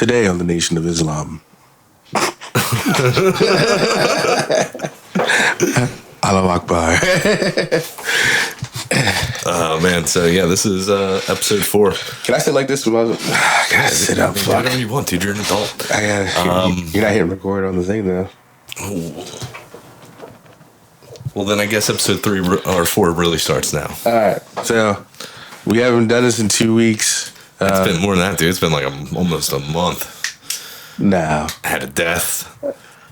Today on the Nation of Islam. Allahu Akbar. Oh, man. So, yeah, this is episode 4. Can I sit like this? I gotta sit up. Fuck. Whatever you want, dude. You're an adult. You're not hitting record on the thing, though. Well, then I guess episode 3 or 4 really starts now. All right. So, we haven't done this in 2 weeks. It's been more than that, dude. It's been like almost a month. No. I had a death.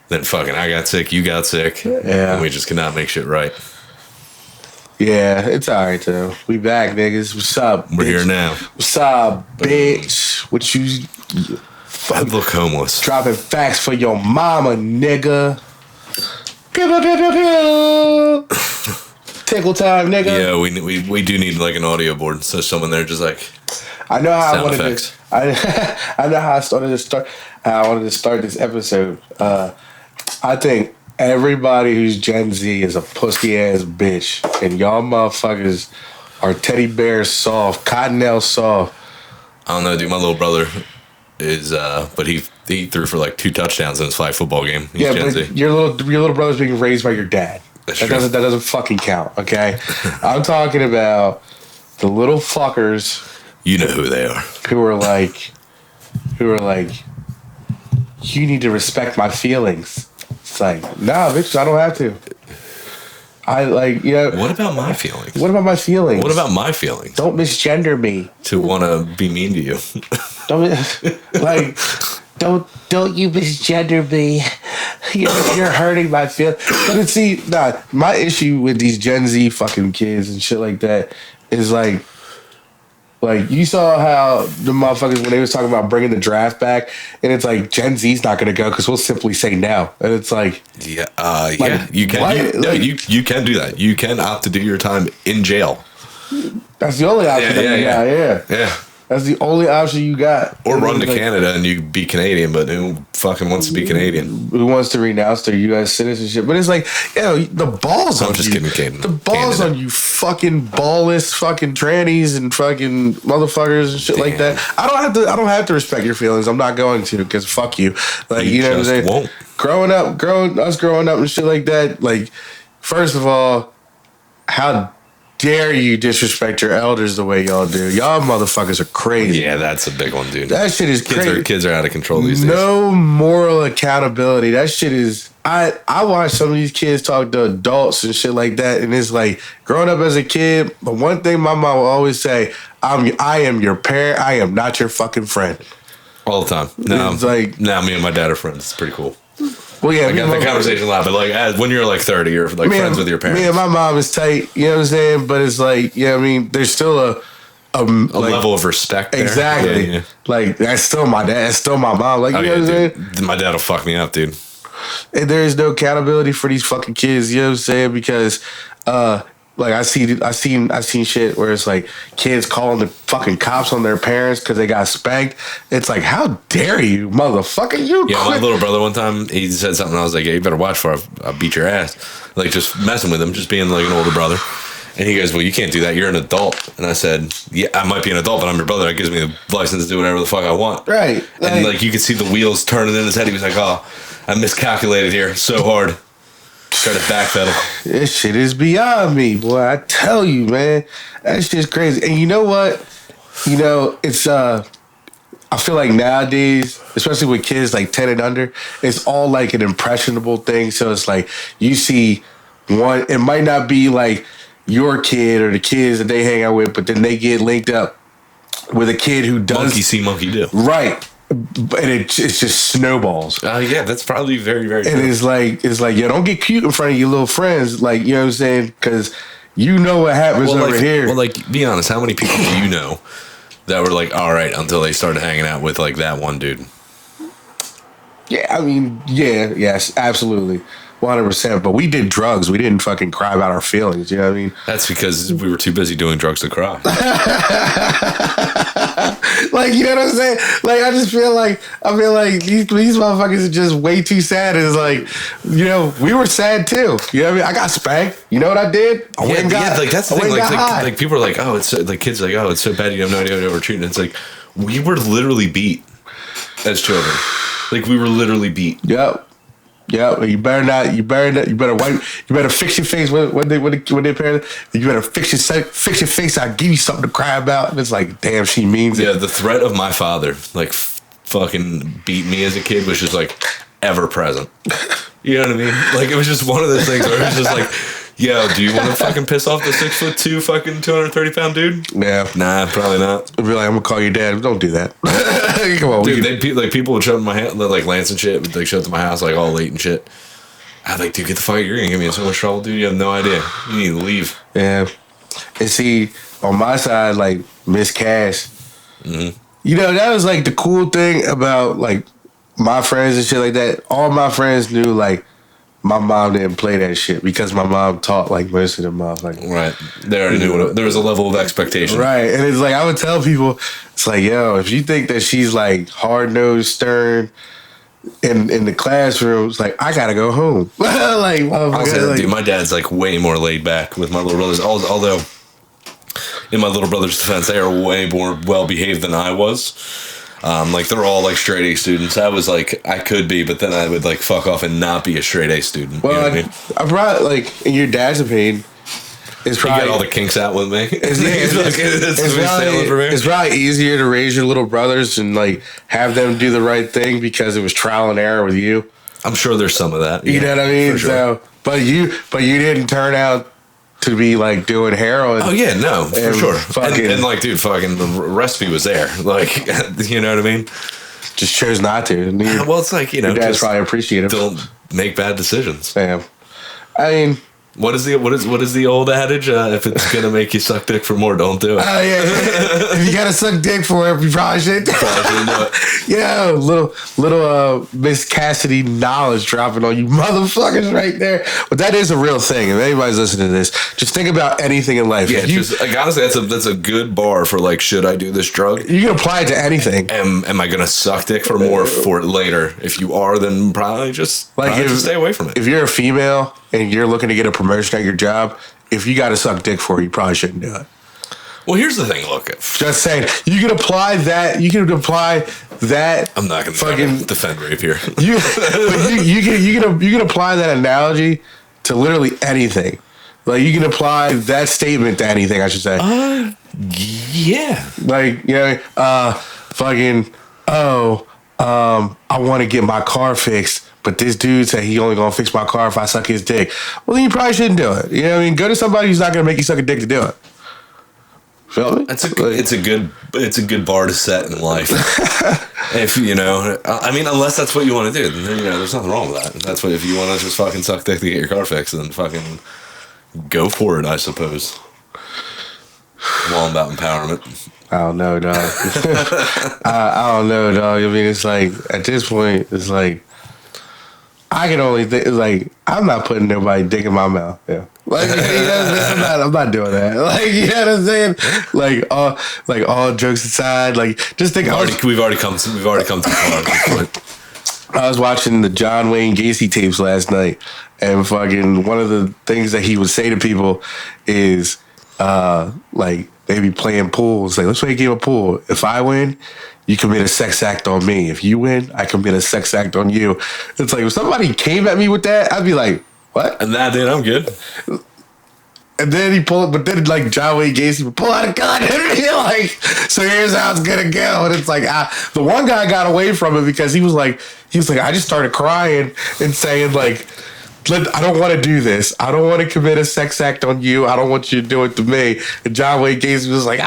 Then fucking I got sick. You got sick. Yeah. And we just cannot make shit right. Yeah, it's all right, though. We back, niggas. What's up, We're bitch? here now. What's up, bitch? What you... I look homeless. Dropping facts for your mama, nigga. Pew, pew, pew, pew, pew. Tickle time, nigga. Yeah, we do need like an audio board. So someone there just like... I know how I sound wanted effects. to... I know how I wanted to start this episode. I think everybody who's Gen Z is a pussy ass bitch, and y'all motherfuckers are teddy bear soft, cottonelle soft. I don't know, dude. My little brother is, but he threw for like 2 touchdowns in his flag football game. He's Yeah, Gen but Z. your little brother's being raised by your dad. That's That true. doesn't fucking count. Okay, I'm talking about the little fuckers You know who they are. who are like, you need to respect my feelings. It's like, nah, bitch, I don't have to. I like, you know. What about my feelings? What about my feelings? What about my feelings? Don't misgender me. To want to be mean to you. Don't like. Don't you misgender me. You're hurting my feelings. But see, my issue with these Gen Z fucking kids and shit like that is like you saw how the motherfuckers when they was talking about bringing the draft back, and it's like Gen Z's not gonna go because we'll simply say no, and it's like Yeah, you can. why- You can do that. You can opt to do your time in jail. that's the only option. Yeah. That's the only option you got. Or And run to it's like, Canada and you be Canadian, but who fucking wants to be Canadian? who wants to renounce their U.S. citizenship? But it's like, the balls I'm on just you. kidding, Canada. The balls Canada. on you fucking ballless fucking trannies and fucking motherfuckers and shit like Damn. that. I don't have to respect your feelings. I'm not going to because fuck you. Like, You know what I'm just saying? won't. Growing up and shit like that. Like, first of all, how dare you disrespect your elders the way y'all do? Y'all motherfuckers are crazy. Yeah, that's a big one, dude. That shit is crazy. Kids are out of control these days. No moral accountability. That shit is. I watch some of these kids talk to adults and shit like that, and it's like growing up as a kid. But one thing my mom will always say: I am your parent. I am not your fucking friend. All the time. No, It's like- now me and my dad are friends. It's pretty cool. Well, yeah, I got the conversation a lot, but like when you're like 30, you're like friends with your parents. Me and my mom is tight. You know what I'm saying? But it's like, I mean, there's still a a level of respect there. Exactly. Yeah. Like that's still my dad. That's still my mom. Like Oh, you know yeah, what I'm saying? dude. My dad will fuck me up, dude. And there is no accountability for these fucking kids. You know what I'm saying? Because, like I seen shit where it's like kids calling the fucking cops on their parents because they got spanked. It's like, how dare you, motherfucker? You Yeah, my quit. little brother one time, he said something. I was like, yeah, you better watch for I'll beat your ass. Like just messing with him, just being like an older brother. And he goes, well, you can't do that. You're an adult. And I said, yeah, I might be an adult, but I'm your brother. That gives me the license to do whatever the fuck I want. Right. And like you could see the wheels turning in his head. He was like, oh, I miscalculated here so hard. Try to backpedal. This shit is beyond me, boy. I tell you, man. That shit's crazy. And you know what? You know, it's I feel like nowadays, especially with kids like 10 and under, it's all like an impressionable thing. So it's like you see one, it might not be like your kid or the kids that they hang out with, but then they get linked up with a kid who does Monkey see, monkey do. right. And it's just snowballs. Yeah, that's probably very, very And true. it's like, yo, don't get cute in front of your little friends. Like, you know what I'm saying? Because you know what happens over here. Well, like, be honest, how many people do you know that were like, all right, until they started hanging out with like that one dude? Yeah, I mean, yes, absolutely. 100%. But we did drugs. We didn't fucking cry about our feelings. You know what I mean? That's because we were too busy doing drugs to cry. Like, you know what I'm saying? Like, I feel like these motherfuckers are just way too sad. It's like, you know, we were sad too. You know what I mean? I got spanked. You know what I did? I went and got, like that's the I thing. went and got high. Like people are like, oh, it's so, like kids are like, oh, it's so bad. You have no idea what we're treating. It's like we were literally beat as children. Like, we were literally beat. Yep. You better not. You better wipe. You better fix your face when they parents. You better fix your face. I'll give you something to cry about. And it's like, damn, she means it. Yeah, the threat of my father, like, fucking beat me as a kid was just like ever present. You know what I mean? Like, it was just one of those things where it was just like, yo, do you want to fucking piss off the 6'2" fucking 230-pound dude? Yeah. Nah, probably not. I'd be like, I'm gonna call your dad. Don't do that. Come on, dude. Like, people would show up to my house, like Lance and shit, would like show up to my house like all late and shit. I'd like, dude, get the fuck. You're gonna get me in so much trouble, dude. You have no idea. You need to leave. Yeah. And see, on my side, like Miss Cash, you know, that was like the cool thing about like my friends and shit like that. All my friends knew like my mom didn't play that shit because my mom taught like most of them motherfuckers. Right. They already knew there was a level of expectation. Right. And it's like, I would tell people, it's like, yo, if you think that she's like hard-nosed, stern in the classroom, it's like, I gotta go home. Like, dude, my dad's like way more laid back with my little brothers. Although, in my little brother's defense, they are way more well-behaved than I was. Like, they're all like straight A students. I was like, I could be, but then I would like fuck off and not be a straight A student. Well, you know what I mean? I brought, like, in your dad's opinion, it's probably, he got all the kinks out with me. It's probably easier to raise your little brothers and like have them do the right thing because it was trial and error with you. I'm sure there's some of that. You know what I mean? Sure. So, but you didn't turn out to be like doing heroin. Oh yeah, no, for sure. And like, dude, fucking the recipe was there. Like, you know what I mean? Just chose not to. Well, it's like, you know, your dad's probably appreciative. Don't make bad decisions. Damn. I mean, what is the old adage? If it's gonna make you suck dick for more, don't do it. Oh yeah. If you gotta suck dick for it, you probably shouldn't. Do it. Yeah, little Miss Cassidy knowledge dropping on you motherfuckers right there. But that is a real thing. If anybody's listening to this, just think about anything in life. Yeah, just like, honestly, that's a good bar for like, should I do this drug? You can apply it to anything. Am I gonna suck dick for more for it later? If you are, then probably just stay away from it. If you're a female and you're looking to get a promotion at your job, if you got to suck dick for it, you probably shouldn't do it. Well, here's the thing. Look, just saying, you can apply that. You can apply that. I'm not going to fucking defend rape here. You can apply that analogy to literally anything. Like, you can apply that statement to anything. I should say. Yeah. Like, you know, I want to get my car fixed. But this dude said he only gonna fix my car if I suck his dick. Well, then you probably shouldn't do it. You know what I mean? Go to somebody who's not gonna make you suck a dick to do it. Feel me? It's a good bar to set in life. If you know, I mean, unless that's what you want to do, then you know, there's nothing wrong with that. That's what if you want to just fucking suck dick to get your car fixed, then fucking go for it, I suppose. I'm all about empowerment. I don't know, dog. I don't know, dog. I mean, it's like at this point, it's like. I can only think, like, I'm not putting nobody dick in my mouth. Yeah. Like, you know, I'm not doing that. Like, you know what I'm saying? Like all jokes aside, like, just think. We've already come too far. I was watching the John Wayne Gacy tapes last night, and fucking one of the things that he would say to people is, like, they be playing pool. It's like, let's play a game of pool. If I win, you commit a sex act on me. If you win, I commit a sex act on you. It's like, if somebody came at me with that, I'd be like, what? And that, dude, I'm good. And then but then like John Wayne Gacy would pull out a gun and be like, so here's how it's gonna go. And it's like, the one guy got away from it because he was like, I just started crying and saying like, I don't want to do this. I don't want to commit a sex act on you. I don't want you to do it to me. And John Wayne Gacy was like,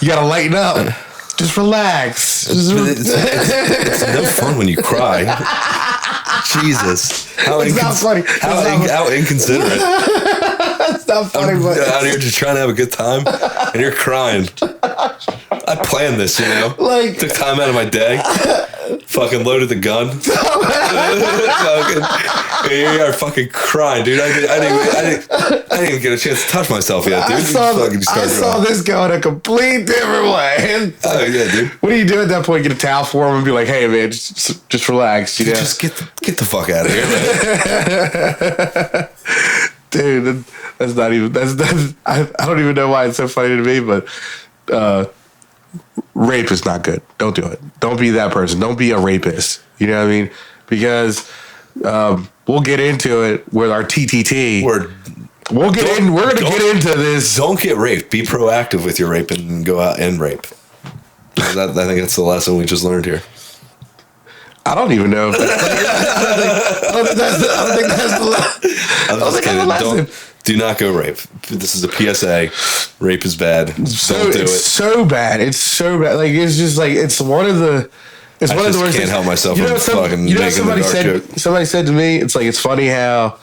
you gotta lighten up. Just relax. It's no fun when you cry. Jesus. How not funny. How inconsiderate. It's not funny, I'm but out here just trying to have a good time, and you're crying. I planned this, you know. Like, took time out of my day. Fucking loaded the gun. Here you are, fucking crying, dude. I didn't even get a chance to touch myself yet, dude. I saw this go in a complete different way. Oh yeah, dude. What do you do at that point? Get a towel for him and be like, "Hey, man, just relax." You know? Just get the fuck out of here, man. Dude, that's not even. That's I don't even know why it's so funny to me, but rape is not good. Don't do it. Don't be that person. Don't be a rapist. You know what I mean? Because we'll get into it with our TTT. We're gonna get into this. Don't get raped. Be proactive with your rape and go out and rape. I think that's the lesson we just learned here. I don't even know. I don't think that's the lesson. Do not go rape. This is a PSA. Rape is bad. Don't do it. It's so bad. It's so bad. Like it's just like it's one of the. It's one of the worst. I can't help myself from fucking making the dark joke. Somebody said to me, it's like it's funny how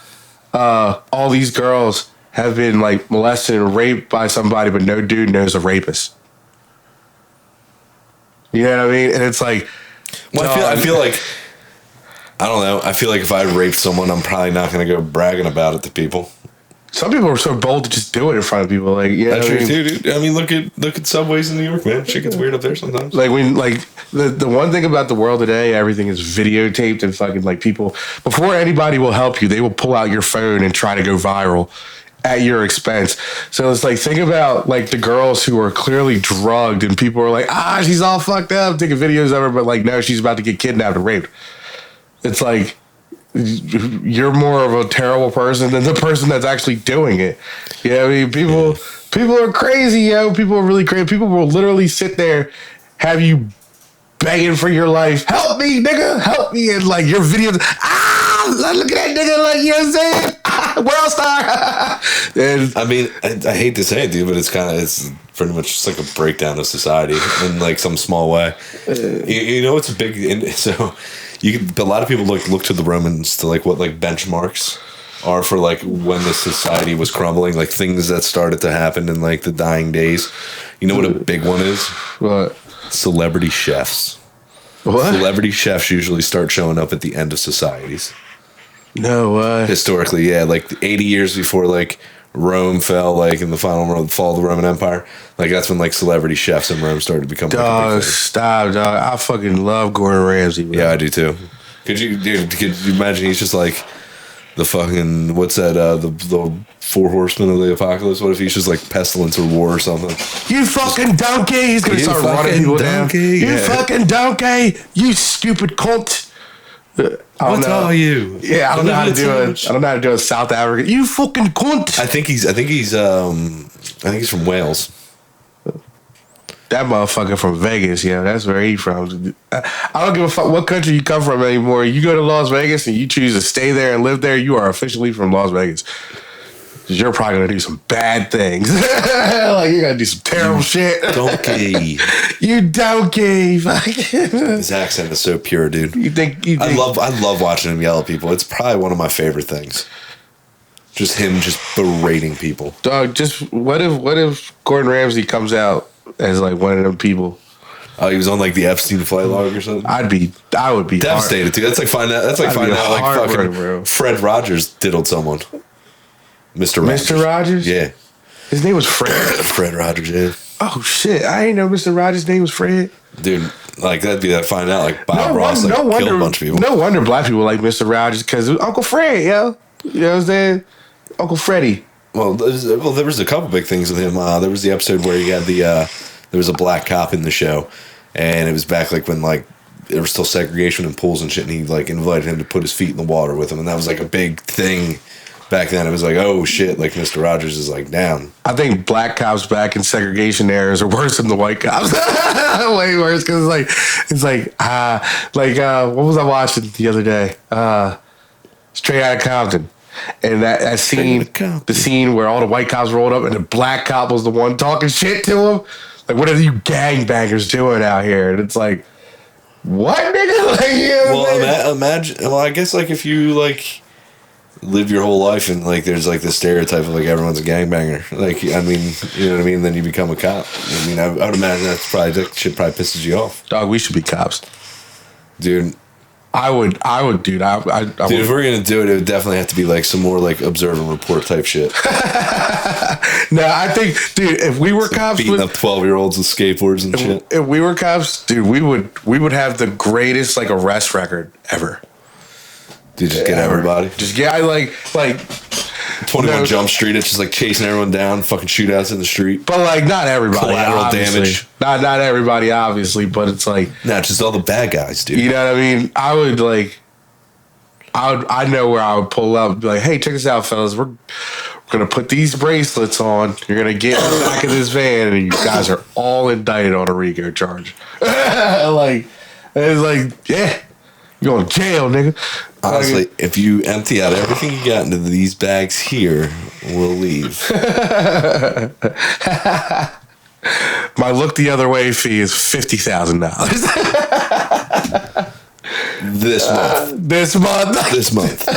all these girls have been like molested and raped by somebody, but no dude knows a rapist. You know what I mean? And it's like, well, I feel like I don't know. I feel like if I raped someone, I'm probably not going to go bragging about it to people. Some people are so bold to just do it in front of people. Like, you know that's true too, dude. I mean, look at subways in New York, man. Shit gets weird up there sometimes. Like the one thing about the world today, everything is videotaped and fucking like people. Before anybody will help you, they will pull out your phone and try to go viral at your expense. So it's like, think about like the girls who are clearly drugged and people are like, she's all fucked up, taking videos of her, but like, no, she's about to get kidnapped and raped. It's like, you're more of a terrible person than the person that's actually doing it. I mean, people are crazy, yo. People are really crazy. People will literally sit there, have you begging for your life. Help me, nigga, help me. And like your videos, look at that nigga, like, you know what I'm saying? World star. And I mean, I hate to say it, dude, but it's pretty much just like a breakdown of society in like some small way. You know, it's a big, so a lot of people look to the Romans to like what like benchmarks are for like when the society was crumbling, like things that started to happen in like the dying days. You know what a big one is? What? Celebrity chefs. What? Celebrity chefs usually start showing up at the end of societies. No way. Historically, yeah, like 80 years before like Rome fell, like in the fall of the Roman Empire, like that's when like celebrity chefs in Rome started to become. Dog, stop, dog! I fucking love Gordon Ramsay. Bro. Yeah, I do too. Could you imagine he's just like the fucking what's that? The four horsemen of the apocalypse. What if he's just like pestilence or war or something? You fucking donkey! He's gonna start running people down. You fucking donkey! You stupid cunt! What are you? Yeah, I don't know how to do it. I don't know how to do a South African. You fucking cunt! I think he's from Wales. That motherfucker from Vegas, yeah, that's where he's from. I don't give a fuck what country you come from anymore. You go to Las Vegas and you choose to stay there and live there, you are officially from Las Vegas. Because you're probably going to do some bad things. Like, you're going to do some terrible shit. Donkey. You donkey. His accent is so pure, dude. You think I love watching him yell at people. It's probably one of my favorite things. Just him just berating people. Dog, just what if Gordon Ramsay comes out as like one of them people? Oh, he was on like the Epstein flight log or something. I would be devastated too. That's like finding out like fucking Fred Rogers diddled someone. Mr. Rogers? Yeah. His name was Fred. Fred Rogers, yeah. Oh shit! I didn't know Mr. Rogers' name was Fred. Dude, like that'd be that find out like Bob Ross killed a bunch of people. No wonder black people like Mr. Rogers because Uncle Fred, yo. You know what I'm saying? Uncle Freddie. Well, there was a couple big things with him. There was the episode where he had there was a black cop in the show, and it was back like when like there was still segregation in pools and shit, and he like invited him to put his feet in the water with him, and that was like a big thing. Back then, it was like, oh shit, like Mr. Rogers is like down. I think black cops back in segregation eras are worse than the white cops. Way worse because it's like what was I watching the other day? Straight Outta Compton, and that scene, the scene where all the white cops rolled up and the black cop was the one talking shit to him. Like, what are you gangbangers doing out here? And it's like, what, nigga? Like, you know well, imagine. Well, I guess like if you like live your whole life and like there's like this stereotype of like everyone's a gangbanger, like I mean, you know what I mean, then you become a cop. I mean, I would imagine that shit probably pisses you off. Dog, we should be cops, dude. I would, dude. I dude, if we're gonna do it, it would definitely have to be like some more like observe and report type shit. No, I think, dude, if we were cops, beating up 12-year-olds with skateboards and shit. If we were cops, dude, we would have the greatest like arrest record ever. Dude, just get everybody. Just get like 21 Jump Street. It's just like chasing everyone down, fucking shootouts in the street. But like, not everybody. Collateral obviously. damage. Not everybody, obviously. But it's like, just all the bad guys, dude. You know what I mean? I know where I would pull up and be like, hey, check this out, fellas. We're gonna put these bracelets on. You're gonna get in the back of this van, and you guys are all indicted on a RICO charge. Like, it's like, yeah, you're going to jail, nigga. Honestly, if you empty out everything you got into these bags here, we'll leave. My look the other way fee is $50,000. This month.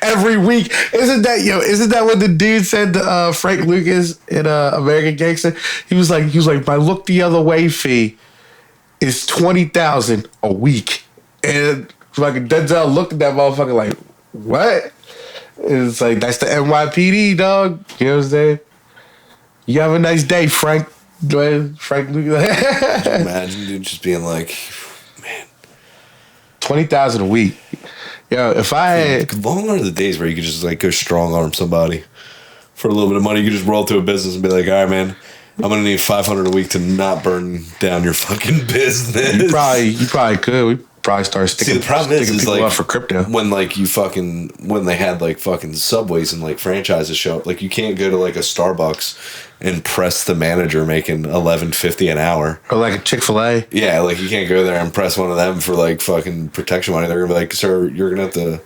Every week. Isn't that what the dude said to Frank Lucas in American Gangster? He was like, my look the other way fee is $20,000 a week. And fucking Denzel looked at that motherfucker like, what? It's like, that's the NYPD, dog. You know what I'm saying? You have a nice day, Frank. Frank Lucas. Imagine, dude, just being like, man. $20,000 a week. Yo, if I had... Long are the days where you could just like go strong arm somebody for a little bit of money. You could just roll to a business and be like, all right, man, I'm going to need $500 a week to not burn down your fucking business. You probably could. We probably start sticking. See, the problem is people like up for crypto. When like when they had like fucking Subways and like franchises show up, like you can't go to like a Starbucks and press the manager making $11.50 an hour, or like a Chick-fil-A. Yeah, like you can't go there and press one of them for like fucking protection money. They're gonna be like, sir, you're gonna have to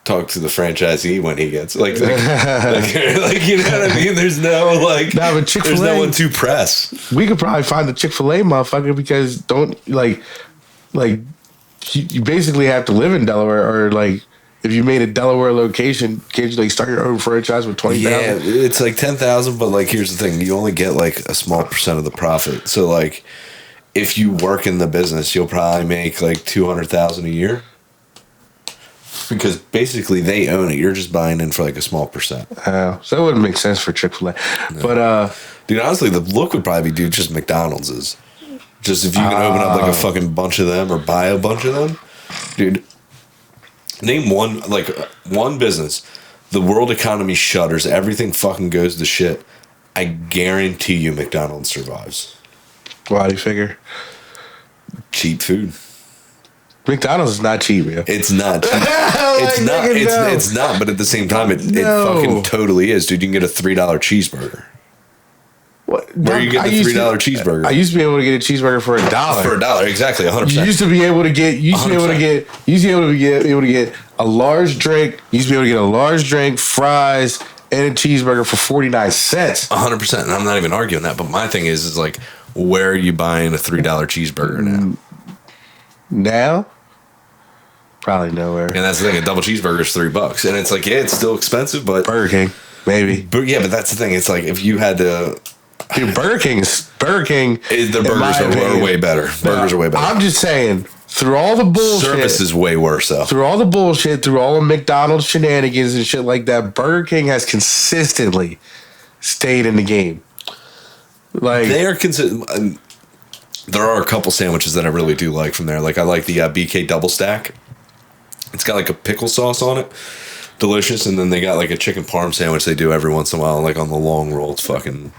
talk to the franchisee when he gets like you know what I mean? There's no like, but Chick-fil-A, there's no one to press. We could probably find the Chick-fil-A motherfucker because you basically have to live in Delaware, or like if you made a Delaware location, can't you like start your own franchise with $20,000? Yeah, it's like $10,000, but like here's the thing: you only get like a small percent of the profit. So like, if you work in the business, you'll probably make like $200,000 a year because basically they own it. You're just buying in for like a small percent. So it wouldn't make sense for Chick-fil-A. No. But dude, honestly, the look would probably be just McDonald's is. Just if you can open up like a fucking bunch of them or buy a bunch of them, dude. Name one business. The world economy shutters. Everything fucking goes to shit. I guarantee you McDonald's survives. Why do you figure? Cheap food. McDonald's is not cheap, man. It's not cheap. It's not. But at the same time, it fucking totally is, dude. You can get a $3 cheeseburger. What? Where you get the $3 cheeseburger? I used to be able to get a cheeseburger for $1. For $1, exactly, 100%. You used to be able to get a large drink. You used to be able to get a large drink, fries, and a cheeseburger for 49 cents. 100%. And I'm not even arguing that. But my thing is like, where are you buying a $3 cheeseburger now? Now? Probably nowhere. And that's the thing. A double cheeseburger is $3, and it's like, yeah, it's still expensive, but Burger King, maybe. But yeah, but that's the thing. It's like if you had to. Dude, Burger King. The burgers are way better. Burgers are way better. I'm just saying, through all the bullshit, service is way worse though. Through all the bullshit, through all the McDonald's shenanigans and shit like that, Burger King has consistently stayed in the game. Like they are consistent. There are a couple sandwiches that I really do like from there. Like I like the BK double stack. It's got like a pickle sauce on it. Delicious. And then they got like a chicken parm sandwich they do every once in a while, like on the long roll. It's fucking,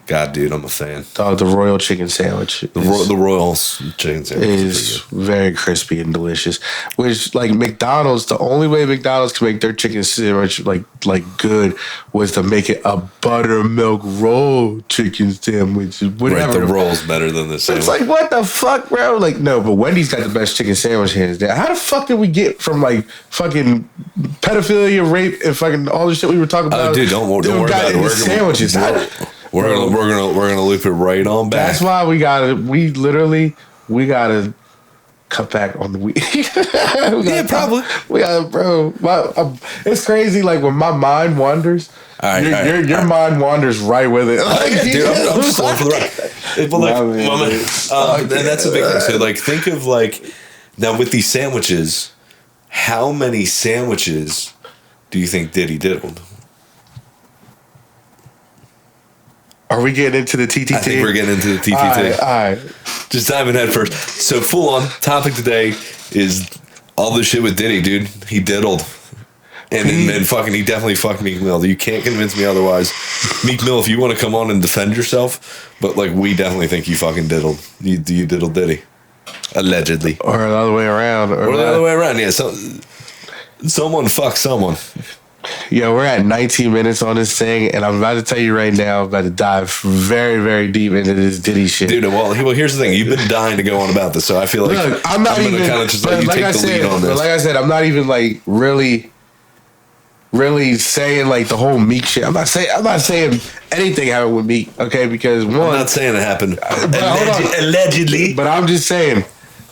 God, dude, I'm a fan. The Royal Chicken Sandwich. The Royal Chicken Sandwich is very crispy and delicious. Which, like, McDonald's, the only way McDonald's can make their chicken sandwich like good was to make it a buttermilk roll chicken sandwich. Whatever. Right, the roll's better than the sandwich. It's like, what the fuck, bro? Like, no, but Wendy's got the best chicken sandwich hands down. How the fuck did we get from, like, fucking pedophilia, rape, and fucking all the shit we were talking about? Oh, dude, don't worry about it. Sandwiches. We're gonna loop it right on back. That's why we gotta cut back on the weed. Yeah, probably. It's crazy. Like when my mind wanders, your mind wanders right with it. Like, dude, I'm just going for the ride. But like, and that's a big thing. So like, think of like now with these sandwiches, how many sandwiches do you think Diddy diddled? Are we getting into the TTT? I think we're getting into the TTT. All right. Just diving head first. So full on topic today is all this shit with Diddy, dude. He diddled. And then fucking, he definitely fucked Meek Mill. You can't convince me otherwise. Meek Mill, if you want to come on and defend yourself, but like, we definitely think you fucking diddled. You diddled Diddy. Allegedly. Or the other way around. Or the other way around, yeah. So, someone fuck someone. Yeah, we're at 19 minutes on this thing, and I'm about to tell you right now, I'm about to dive very, very deep into this Diddy shit. Dude, well, here's the thing. You've been dying to go on about this, so I feel like Look, I'm not even, kind of just let you like take the lead on this. But like I said, I'm not even like really saying like the whole Meek shit. I'm not saying anything happened with Meek, okay? Because one, I'm not saying it happened allegedly, but I'm just saying,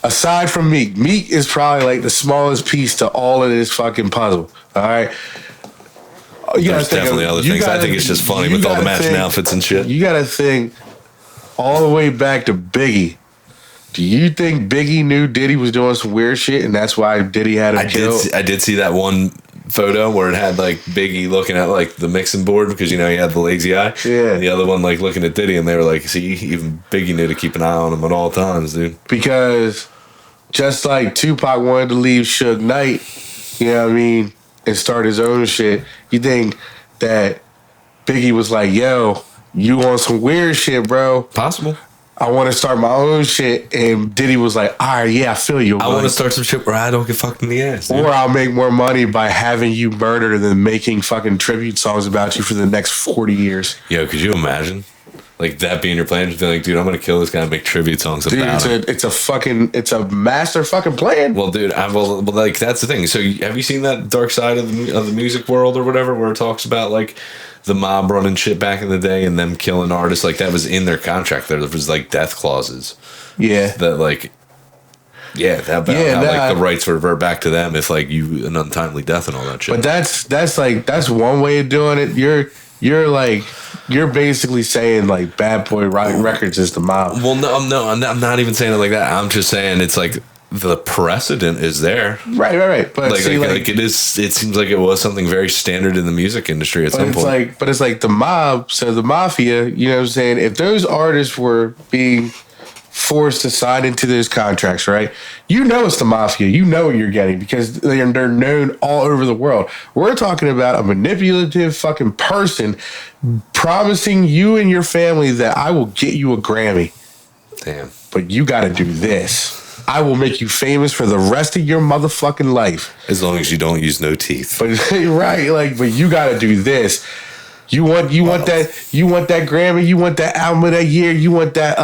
aside from Meek is probably like the smallest piece to all of this fucking puzzle. All right. There's definitely other things. I think it's just funny with all the matching outfits and shit. You gotta think all the way back to Biggie. Do you think Biggie knew Diddy was doing some weird shit, and that's why Diddy had him killed? I did see that one photo where it had like Biggie looking at like the mixing board because he had the lazy eye. Yeah. And the other one like looking at Diddy, and they were like, "See, even Biggie knew to keep an eye on him at all times, dude." Because just like Tupac wanted to leave Suge Knight, you know what I mean, and start his own shit, you think that Biggie was like, "Yo, you want some weird shit, bro? Possible. I want to start my own shit," and Diddy was like, "All right, yeah, I feel you. I want to start some shit where I don't get fucked in the ass, dude. Or I'll make more money by having you murdered than making fucking tribute songs about you for the next 40 years." Yo, could you imagine? Like that being your plan, just being like, dude, I'm gonna kill this guy and make tribute songs about him. It's a master fucking plan. Well, dude, like that's the thing. So, have you seen that dark side of the music world or whatever, where it talks about like the mob running shit back in the day and them killing artists? Like that was in their contract. There was like death clauses. Yeah. That like. Yeah, like the rights revert back to them if like you an untimely death and all that shit. But that's one way of doing it. You're basically saying like Bad Boy Records is the mob. Well, no, I'm not even saying it like that. I'm just saying it's like the precedent is there. Right. But like it is. It seems like it was something very standard in the music industry at some point. But it's like the mob. So the mafia. You know what I'm saying? If those artists were being forced to sign into those contracts, right? You know it's the mafia. You know what you're getting because they're known all over the world. We're talking about a manipulative fucking person promising you and your family that I will get you a Grammy. Damn. But you got to do this. I will make you famous for the rest of your motherfucking life. As long as you don't use no teeth. But right, but you got to do this. You want that Grammy, you want that album of that year, you want that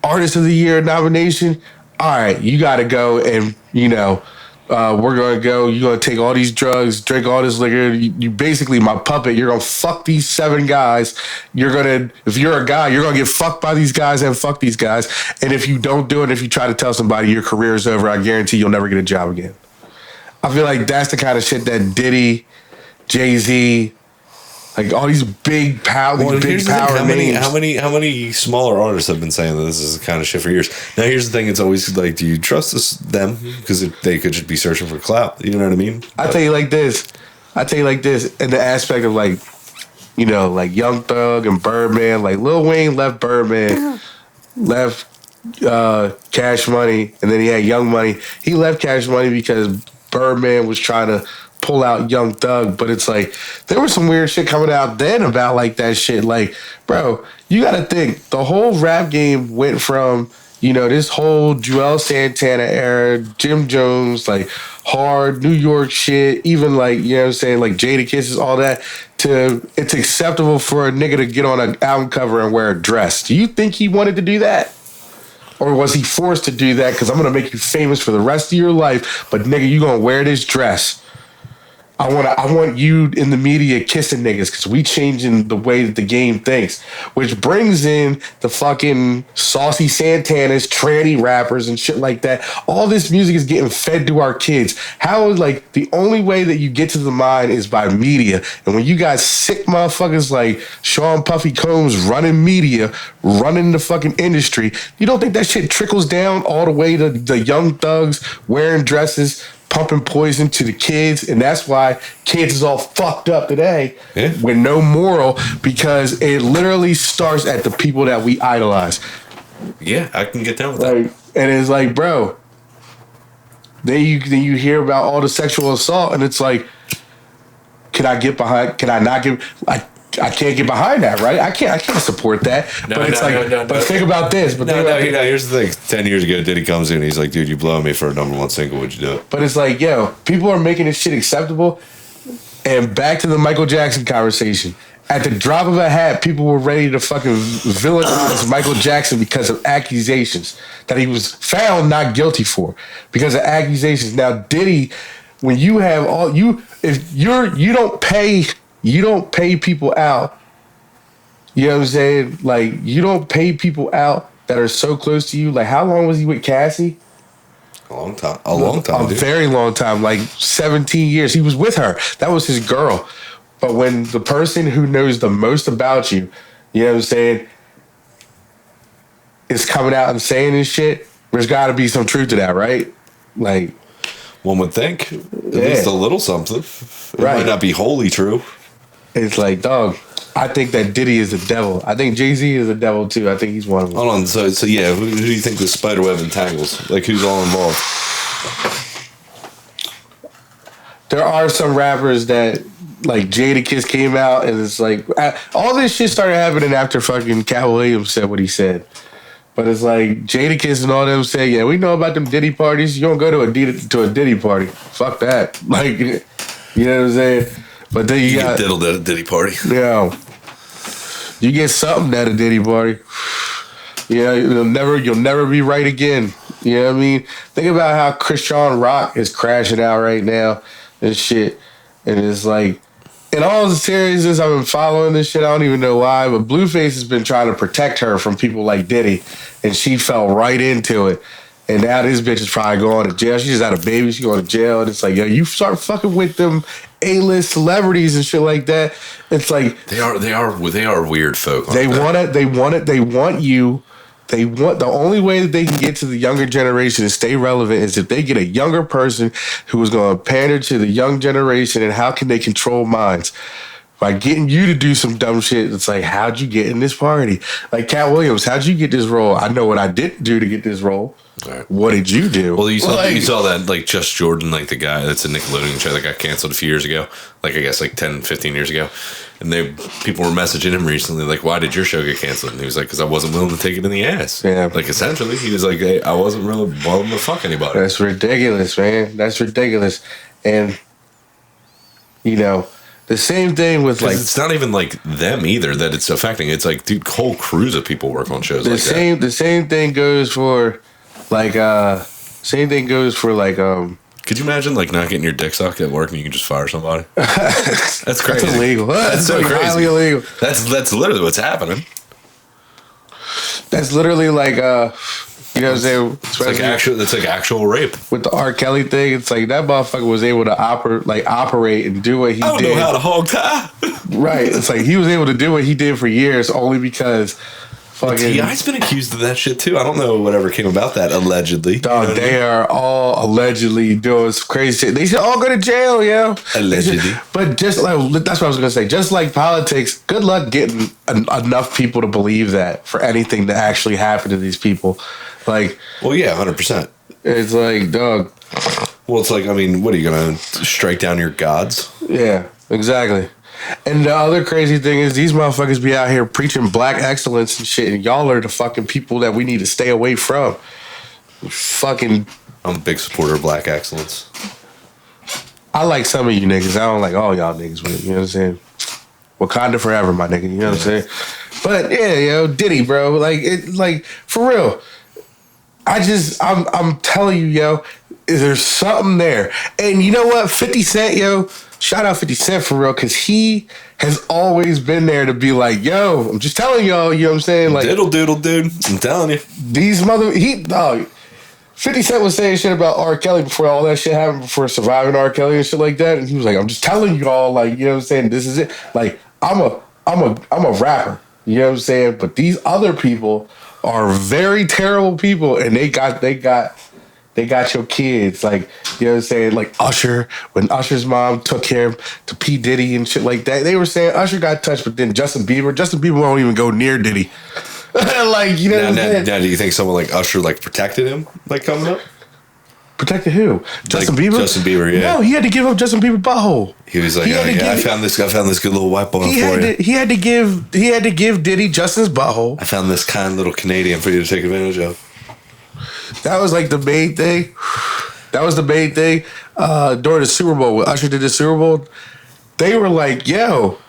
Artist of the Year nomination. All right, you got to go and we're going to go. You're going to take all these drugs, drink all this liquor. You basically my puppet. You're going to fuck these 7 guys. If you're a guy, you're going to get fucked by these guys and fuck these guys. And if you don't do it, if you try to tell somebody your career is over, I guarantee you'll never get a job again. I feel like that's the kind of shit that Diddy, Jay-Z, like all these big power names. How many smaller artists have been saying that this is the kind of shit for years? Now here's the thing: it's always like, do you trust them? Because they could just be searching for clout. You know what I mean? I tell you like this, in the aspect of like Young Thug and Birdman. Like Lil Wayne left Birdman, left Cash Money, and then he had Young Money. He left Cash Money because Birdman was trying to pull out Young Thug, but it's like there was some weird shit coming out then about like that shit. Like, bro, you gotta think the whole rap game went from this whole Joel Santana era, Jim Jones, like hard New York shit, even like like Jada Kisses, all that, to it's acceptable for a nigga to get on an album cover and wear a dress. Do you think he wanted to do that? Or was he forced to do that because I'm going to make you famous for the rest of your life, but nigga, you going to wear this dress? I want you in the media kissing niggas because we changing the way that the game thinks, which brings in the fucking saucy Santanas, tranny rappers and shit like that. All this music is getting fed to our kids. How like the only way that you get to the mind is by media. And when you got sick motherfuckers like Sean Puffy Combs running media, running the fucking industry, you don't think that shit trickles down all the way to the Young Thugs wearing dresses, pumping poison to the kids, and that's why kids is all fucked up today with no moral, because it literally starts at the people that we idolize. Yeah, I can get down with that. And it's like, bro, then you hear about all the sexual assault, and it's like, can I get behind? Can I not get? I can't get behind that, right? I can't support that. But think about this. But here's the thing. 10 years ago, Diddy comes in and he's like, dude, you blowing me for a number one single. Would you do it? But it's like, yo, people are making this shit acceptable. And back to the Michael Jackson conversation. At the drop of a hat, people were ready to fucking villainize Michael Jackson because of accusations that he was found not guilty for because of accusations. Now, Diddy, when you have you don't pay people out. You know what I'm saying? Like, you don't pay people out that are so close to you. Like, how long was he with Cassie? A long time. A very long time. Like 17 years. He was with her. That was his girl. But when the person who knows the most about you, you know what I'm saying, is coming out and saying this shit, there's got to be some truth to that, right? Like, one would think at least a little something. It might not be wholly true. It's like, dog, I think that Diddy is the devil. I think Jay-Z is the devil too. I think he's one of them. Hold on. So yeah, who do you think the spiderweb entangles? Like, who's all involved? There are some rappers that, like, Jadakiss came out and it's like, all this shit started happening after fucking Cat Williams said what he said. But it's like, Jadakiss and all them say, yeah, we know about them Diddy parties. You don't go to a Diddy party. Fuck that. Like, you know what I'm saying? But then you got diddled at a Diddy party. Yeah. You get something at a Diddy party. Yeah, you'll never be right again. You know what I mean? Think about how Christian Rock is crashing out right now and shit. And it's like, in all the seriousness, I've been following this shit. I don't even know why, but Blueface has been trying to protect her from people like Diddy, and she fell right into it. And now this bitch is probably going to jail. She just had a baby. She going to jail. And it's like, yo, you start fucking with them A-list celebrities and shit like that. It's like they are weird folk. They want you. The only way that they can get to the younger generation and stay relevant is if they get a younger person who is going to pander to the young generation. And how can they control minds? By getting you to do some dumb shit. It's like, how'd you get in this party? Like Cat Williams, how'd you get this role? I know what I didn't do to get this role. Right. What did you do? Well, you saw that, like, Just Jordan, like the guy that's a Nickelodeon show that got canceled a few years ago. Like, I guess, like 10, 15 years ago. And people were messaging him recently, like, why did your show get canceled? And he was like, because I wasn't willing to take it in the ass. Yeah. Like, essentially, he was like, hey, I wasn't really willing to fuck anybody. That's ridiculous, man. That's ridiculous. And, you know, the same thing with, like, it's not even like them either that it's affecting. It's like, dude, whole crews of people work on shows like that. The same thing goes for, like, could you imagine, like, not getting your dick sucked at work and you can just fire somebody? That's crazy. That's illegal. That's so crazy. Highly illegal. That's literally what's happening. That's literally like, you know what I'm saying? It's like actual rape. With the R. Kelly thing, it's like that motherfucker was able to operate and do what he did. I don't know how to hog tie. Right. It's like he was able to do what he did for years only because fucking T.I.'s been accused of that shit too. I don't know whatever came about that, allegedly. Dog, you know they are all allegedly doing some crazy shit. They should all go to jail, yo. Allegedly. But just like, that's what I was going to say. Just like politics, good luck getting enough people to believe that for anything to actually happen to these people. Like, well, yeah, 100%. It's like, dog. Well, it's like, I mean, what are you going to strike down your gods? Yeah, exactly. And the other crazy thing is these motherfuckers be out here preaching black excellence and shit, and y'all are the fucking people that we need to stay away from. Fucking. I'm a big supporter of black excellence. I like some of you niggas. I don't like all y'all niggas, but you know what I'm saying? Wakanda forever, my nigga. You know what I'm saying? But yeah, yo, Diddy, bro. Like for real. I'm telling you, yo, there's something there. And you know what? 50 Cent, yo, shout out 50 Cent for real, because he has always been there to be like, yo, I'm just telling y'all, you know what I'm saying? Like, diddle doodle, dude. I'm telling you. These 50 Cent was saying shit about R. Kelly before all that shit happened, before surviving R. Kelly and shit like that. And he was like, I'm just telling y'all, like, you know what I'm saying? This is it. Like, I'm a rapper. You know what I'm saying? But these other people are very terrible people, and they got your kids, like, you know what I'm saying? Like Usher, when Usher's mom took him to P. Diddy and shit like that, they were saying Usher got touched, but then Justin Bieber won't even go near Diddy. Like, you know what I'm saying? Now, do you think someone like Usher, like, protected him, like, coming up? Protected who? Justin Bieber? Justin Bieber, yeah. No, he had to give up Justin Bieber butthole. He was like, I found this good little white boy for you. He had to give Diddy Justin's butthole. I found this kind little Canadian for you to take advantage of. That was like the main thing. That was the main thing. During the Super Bowl, when Usher did the Super Bowl, they were like, yo,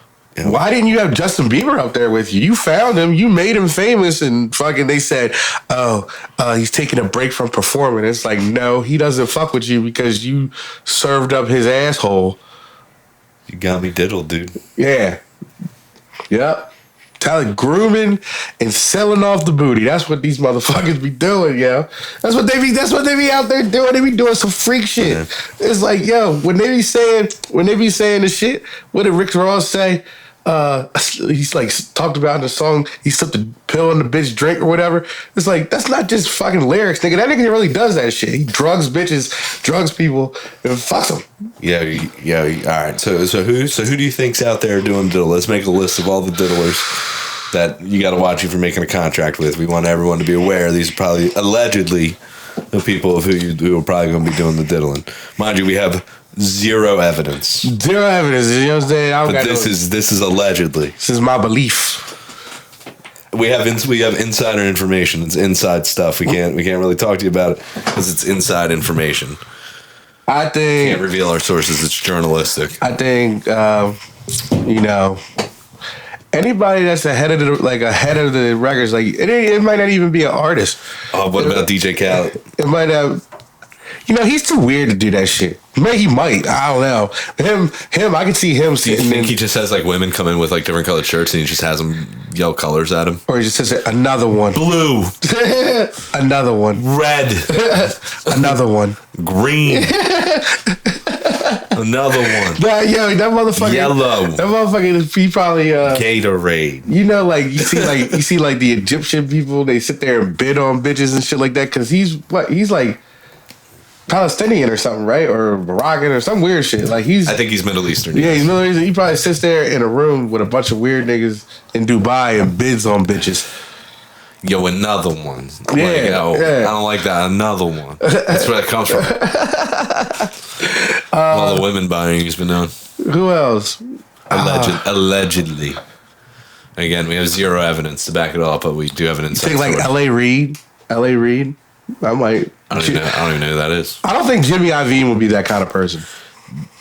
why didn't you have Justin Bieber up there with you? You found him. You made him famous. And fucking they said, he's taking a break from performing. It's like, no, he doesn't fuck with you because you served up his asshole. You got me diddled, dude. Yeah. Yep. Grooming and selling off the booty. That's what these motherfuckers be doing, yo. That's what they be out there doing. They be doing some freak shit. Yeah. It's like, yo, when they be saying the shit, what did Rick Ross say? He's like talked about in the song, he slipped a pill in the bitch drink or whatever. It's like, that's not just fucking lyrics, nigga. That nigga really does that shit. He drugs bitches, drugs people, and fucks them. Yeah. All right. So who do you think's out there doing diddle? Let's make a list of all the diddlers that you got to watch you for making a contract with. We want everyone to be aware. These are probably allegedly the people of who are probably going to be doing the diddling. Mind you, we have zero evidence. You know what I'm saying? This is allegedly. This is my belief. We have insider information. It's inside stuff. We can't really talk to you about it because it's inside information. I think can't reveal our sources. It's journalistic. I think anybody that's ahead of the records, like it might not even be an artist. Oh, what about DJ Khaled? It might have. He's too weird to do that shit. Maybe he might. I don't know. Him. I can see him. Do you think he just has like women come in with like different colored shirts and he just has them yell colors at him? Or he just says another one. Blue. Another one. Red. Another one. Green. Another one. That motherfucker. Yellow. That motherfucker. He probably. Gatorade. You see the Egyptian people. They sit there and bid on bitches and shit like that because he's like Palestinian or something, right? Or Moroccan or some weird shit. Like I think he's Middle Eastern. Yeah, he's Middle Eastern. He probably sits there in a room with a bunch of weird niggas in Dubai and bids on bitches. Yo, another one. Yeah, I don't like that. Another one. That's where that comes from. All the women buying he's been doing. Who else? Allegedly. Again, we have zero evidence to back it up, but we do have an inside source. Think like L.A. Reid. I might. I don't even know who that is. I don't think Jimmy Iovine would be that kind of person.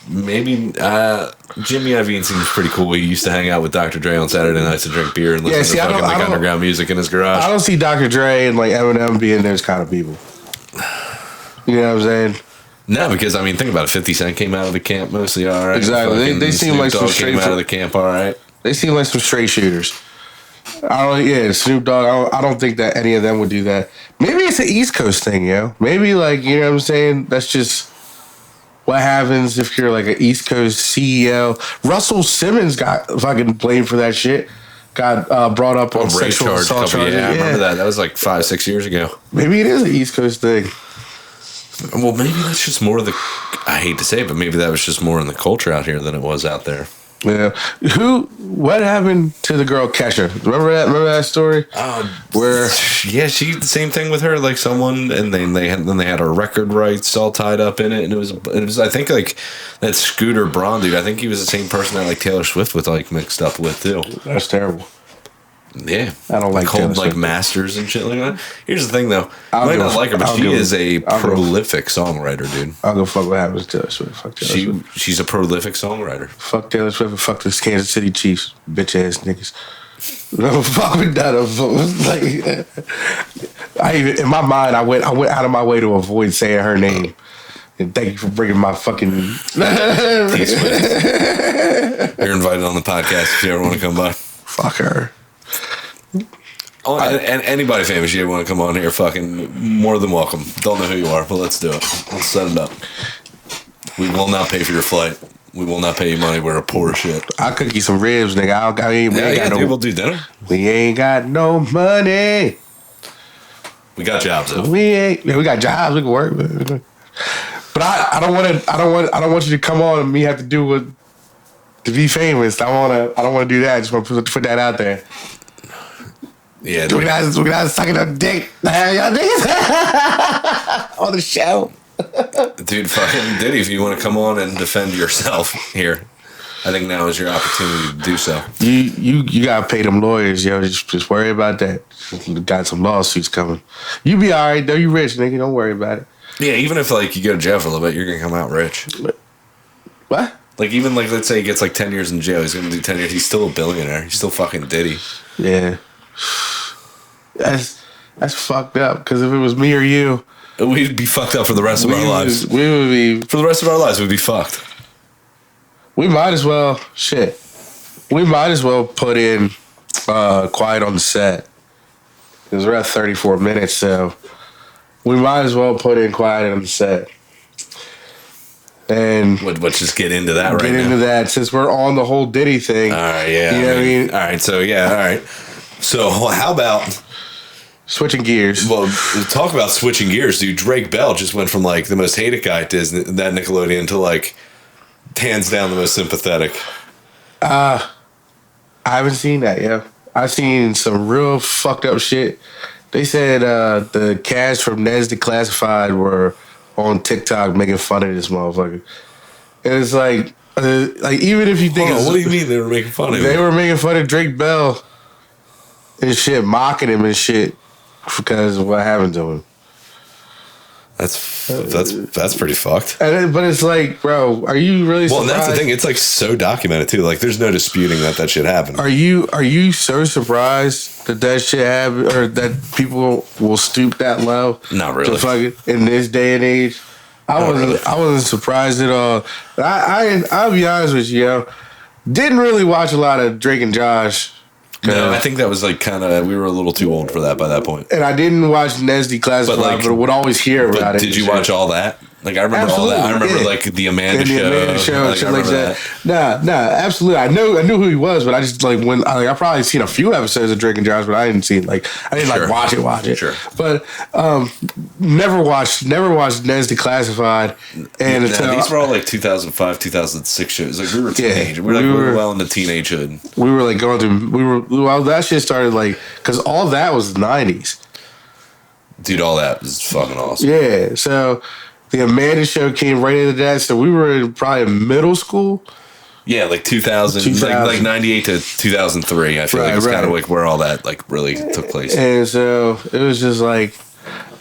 Maybe Jimmy Iovine seems pretty cool. He used to hang out with Dr. Dre on Saturday nights to drink beer and listen to fucking underground music in his garage. I don't see Dr. Dre and like Eminem being those kind of people. You know what I'm saying? No, because I mean, think about it. 50 Cent came out of the camp mostly all right. Exactly. They seem like some straight came out of the camp all right. They seem like some straight shooters. Snoop Dogg. I don't think that any of them would do that. Maybe it's an East Coast thing, yo. Maybe like, you know what I'm saying? That's just what happens if you're like an East Coast CEO. Russell Simmons got fucking blamed for that shit. Got brought up on sexual assault charges. Yeah, I remember that. That was like 5-6 years ago. Maybe it is an East Coast thing. Well, maybe that's just more of the. I hate to say it, but maybe that was just more in the culture out here than it was out there. Yeah. What happened to the girl Kesha? Remember that story? Where she the same thing with her, like someone, and then they had her record rights all tied up in it, and it was I think like that Scooter Braun dude. I think he was the same person that like Taylor Swift was like mixed up with too. That's terrible. Yeah, I don't like hold like masters and shit like that. Here's the thing, though, I might not like her, but she is a prolific songwriter, dude. I'll go fuck what happens to Taylor Swift. Fuck Taylor Swift. She's a prolific songwriter. Fuck Taylor Swift and fuck this Kansas City Chiefs, bitch ass niggas. No, fuck with that. Like, in my mind, I went out of my way to avoid saying her name. And thank you for bringing my fucking. You're invited on the podcast if you ever want to come by. Fuck her. Oh, and anybody famous you want to come on here, fucking more than welcome. Don't know who you are, but let's do it. Let's set it up. We will not pay for your flight. We will not pay you money. We're a poor shit. I'll cook you some ribs, nigga. We'll do dinner. We ain't got no money. We got jobs though. We got jobs. We can work. But I don't want you to come on and me have to do what to be famous. I don't want to do that. I just want to put that out there. Yeah, we guys sucking a dick. Y'all niggas on the show. Dude, fucking Diddy, if you want to come on and defend yourself here, I think now is your opportunity to do so. You gotta pay them lawyers, yo. Just worry about that. Got some lawsuits coming. You be all right though. You rich, nigga. Don't worry about it. Yeah, even if like you go to jail for a little bit, you're gonna come out rich. What? Like even like let's say he gets like 10 years in jail, he's gonna do 10 years. He's still a billionaire. He's still fucking Diddy. Yeah. That's fucked up. Because if it was me or you, we'd be fucked up for the rest of our lives. We would be for the rest of our lives. We'd be fucked. We might as well We might as well put in Quiet on the Set. Because we're at 34 minutes, so we might as well put in Quiet on the Set. And let's just get into that right now. Get into that since we're on the whole Diddy thing. All right, yeah. You know what I mean? All right, so yeah, all right. So how about switching gears? Well, talk about switching gears, dude. Drake Bell just went from like the most hated guy at Disney, that Nickelodeon, to like hands down the most sympathetic. I haven't seen that yet. I've seen some real fucked up shit. They said the cast from Ned's Declassified were on TikTok making fun of this motherfucker. And it's like even if you think what do you mean they were making fun of him? They were making fun of Drake Bell and shit, mocking him and shit because of what happened to him. That's pretty fucked. But it's like, bro, are you really surprised? Well, that's the thing. It's like so documented too. Like, there's no disputing that shit happened. Are you so surprised that shit happened, or that people will stoop that low? Not really. In this day and age, I wasn't surprised at all. I'll be honest with you, yo. Didn't really watch a lot of Drake and Josh. No, I think that was like kind of, we were a little too old for that by that point. And I didn't watch Ned's Declassified, but would always hear about it. Did you watch all that? Like, I remember all that. I remember like the Amanda show. And shit like that. Nah, absolutely. I knew who he was, but I just like I probably seen a few episodes of Drake and Josh, but I didn't like watch it. Sure. But never watched Ned's Declassified. And these were all like 2005, 2006 shows. Like, we were teenage. We were well into teenagehood. We were like going through. That shit started like because all that was the 90s. Dude, all that was fucking awesome. Yeah, so the Amanda show came right into that. So we were in probably middle school. Yeah, like 2000. Like 98 to 2003. I feel like it's kind of like where all that like really took place. And so it was just like,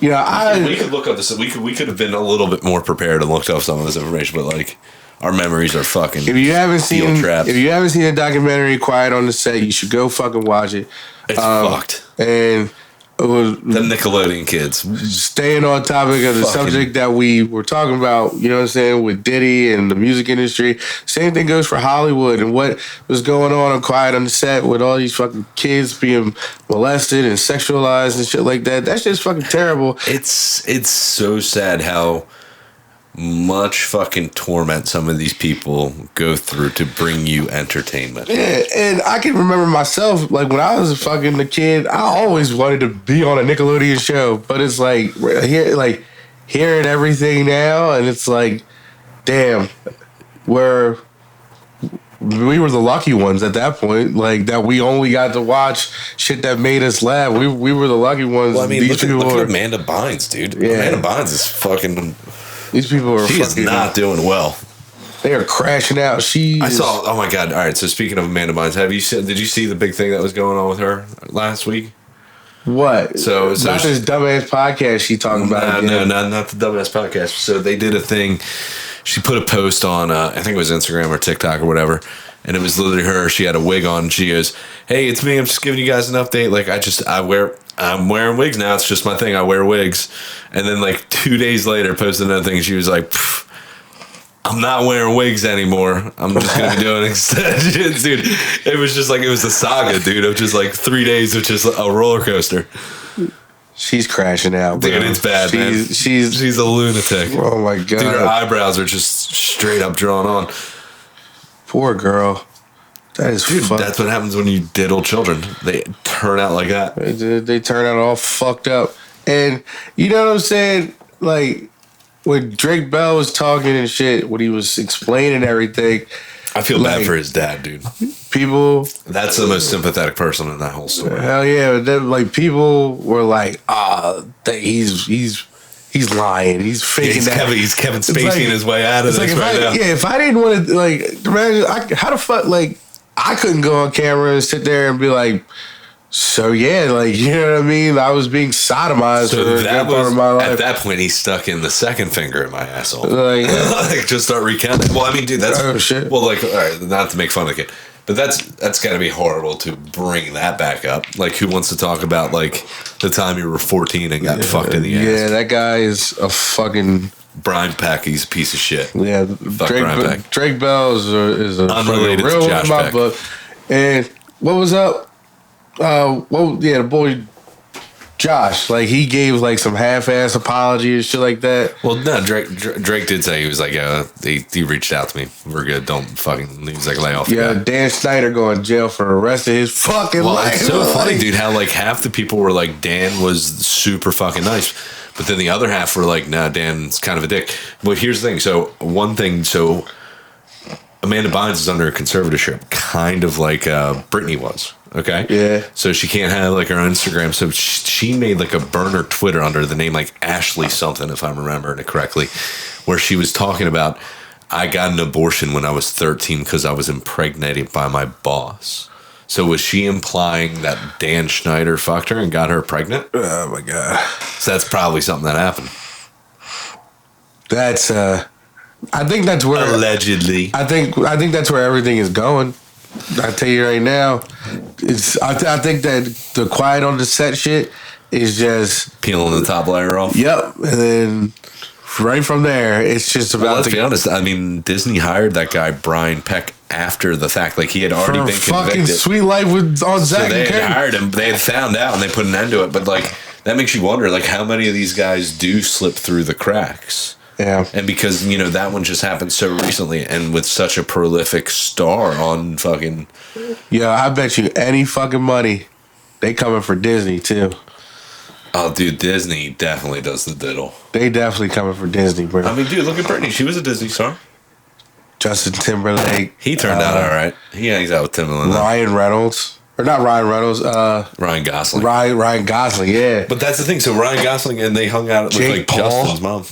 you know, we could look up this. We could have been a little bit more prepared and looked up some of this information, but like our memories are fucking. If you haven't seen the documentary Quiet on the Set, you should go fucking watch it. It's fucked. And it was the Nickelodeon kids. Staying on topic of the subject that we were talking about, you know what I'm saying, with Diddy and the music industry. Same thing goes for Hollywood and what was going on Quiet on the Set with all these fucking kids being molested and sexualized and shit like that. That's just fucking terrible. It's so sad how much fucking torment some of these people go through to bring you entertainment. Yeah, and I can remember myself, like when I was fucking a kid, I always wanted to be on a Nickelodeon show, but it's like hearing everything now, and it's like, damn, we were the lucky ones at that point, like that we only got to watch shit that made us laugh. We were the lucky ones. Well, I mean, look at Amanda Bynes, dude. Yeah. Amanda Bynes is fucking. These people are. She is not doing well. They are crashing out. I saw. Oh my god! All right. So speaking of Amanda Bynes, did you see the big thing that was going on with her last week? What? So not this dumbass podcast she talking about. No, not the dumbass podcast. So they did a thing. She put a post on, I think it was Instagram or TikTok or whatever, and it was literally her. She had a wig on. And she goes, "Hey, it's me. I'm just giving you guys an update. Like, I'm wearing wigs now. It's just my thing. I wear wigs." And then like 2 days later, posted another thing. She was like, "I'm not wearing wigs anymore. I'm just gonna be doing it instead." Dude, it was just like, it was a saga, dude, of just like 3 days of just a roller coaster. She's crashing out, bro. Dude, it's bad, man. She's a lunatic. Oh my god, dude, her eyebrows are just straight up drawn on. Poor girl. That is that's what happens when you diddle children. They turn out like that. They turn out all fucked up. And you know what I'm saying? Like, when Drake Bell was talking and shit, when he was explaining everything, I feel bad for his dad, dude. People. That's the most sympathetic person in that whole story. Hell yeah. Like, people were like, he's he's lying. He's faking that. He's Kevin Spacey his way out of this right now. Yeah, if I didn't want to, like, imagine, how the fuck, like, I couldn't go on camera and sit there and be like, so yeah, like, you know what I mean? I was being sodomized for a good part of my life. At that point, he stuck in the second finger in my asshole. Like, just start recounting. Well, I mean, dude, that's shit. Well, like, all right, not to make fun of the kid, but that's got to be horrible to bring that back up. Like, who wants to talk about like the time you were 14 and got fucked in the ass? Yeah, that guy is a fucking Brian Peck. He's a piece of shit. Yeah, Drake Bell is a unrelated real to Josh one in my Peck. book. And what was up? The boy Josh, like, he gave like some half-ass apology and shit like that. Well, no, Drake did say, he was like, he reached out to me. We're good. Don't fucking. He was like, lay off. Yeah, Dan Snyder going to jail for the rest of his fucking life. It's so funny, dude. How like half the people were like, Dan was super fucking nice, but then the other half were like, nah, Dan's kind of a dick. But here's the thing. So Amanda Bynes is under a conservatorship, kind of like Britney was. Okay. Yeah. So she can't have like her Instagram. So she made like a burner Twitter under the name like Ashley something, if I'm remembering it correctly, where she was talking about, I got an abortion when I was 13 because I was impregnated by my boss. So was she implying that Dan Schneider fucked her and got her pregnant? Oh my God. So that's probably something that happened. That's I think that's where allegedly. I think that's where everything is going. I tell you right now, I think that the quiet on the set shit is just peeling the top layer off. Yep, and then right from there, it's just about. Well, let's be honest. I mean, Disney hired that guy Brian Peck after the fact. Like, he had already been convicted. Fucking Sweet Life with on Zach. So they had hired him. They had found out and they put an end to it. But like, that makes you wonder, like, how many of these guys do slip through the cracks? Yeah. And because, you know, that one just happened so recently and with such a prolific star on fucking... Yeah, I bet you any fucking money they coming for Disney, too. Oh, dude, Disney definitely does the diddle. They definitely coming for Disney, bro. I mean, dude, look at Britney. She was a Disney star. Justin Timberlake. He turned out all right. He hangs out with Timberland. Ryan Reynolds. Or not Ryan Reynolds. Ryan Gosling. Ryan Gosling, yeah. But that's the thing. So Ryan Gosling, and they hung out with like Justin's mom.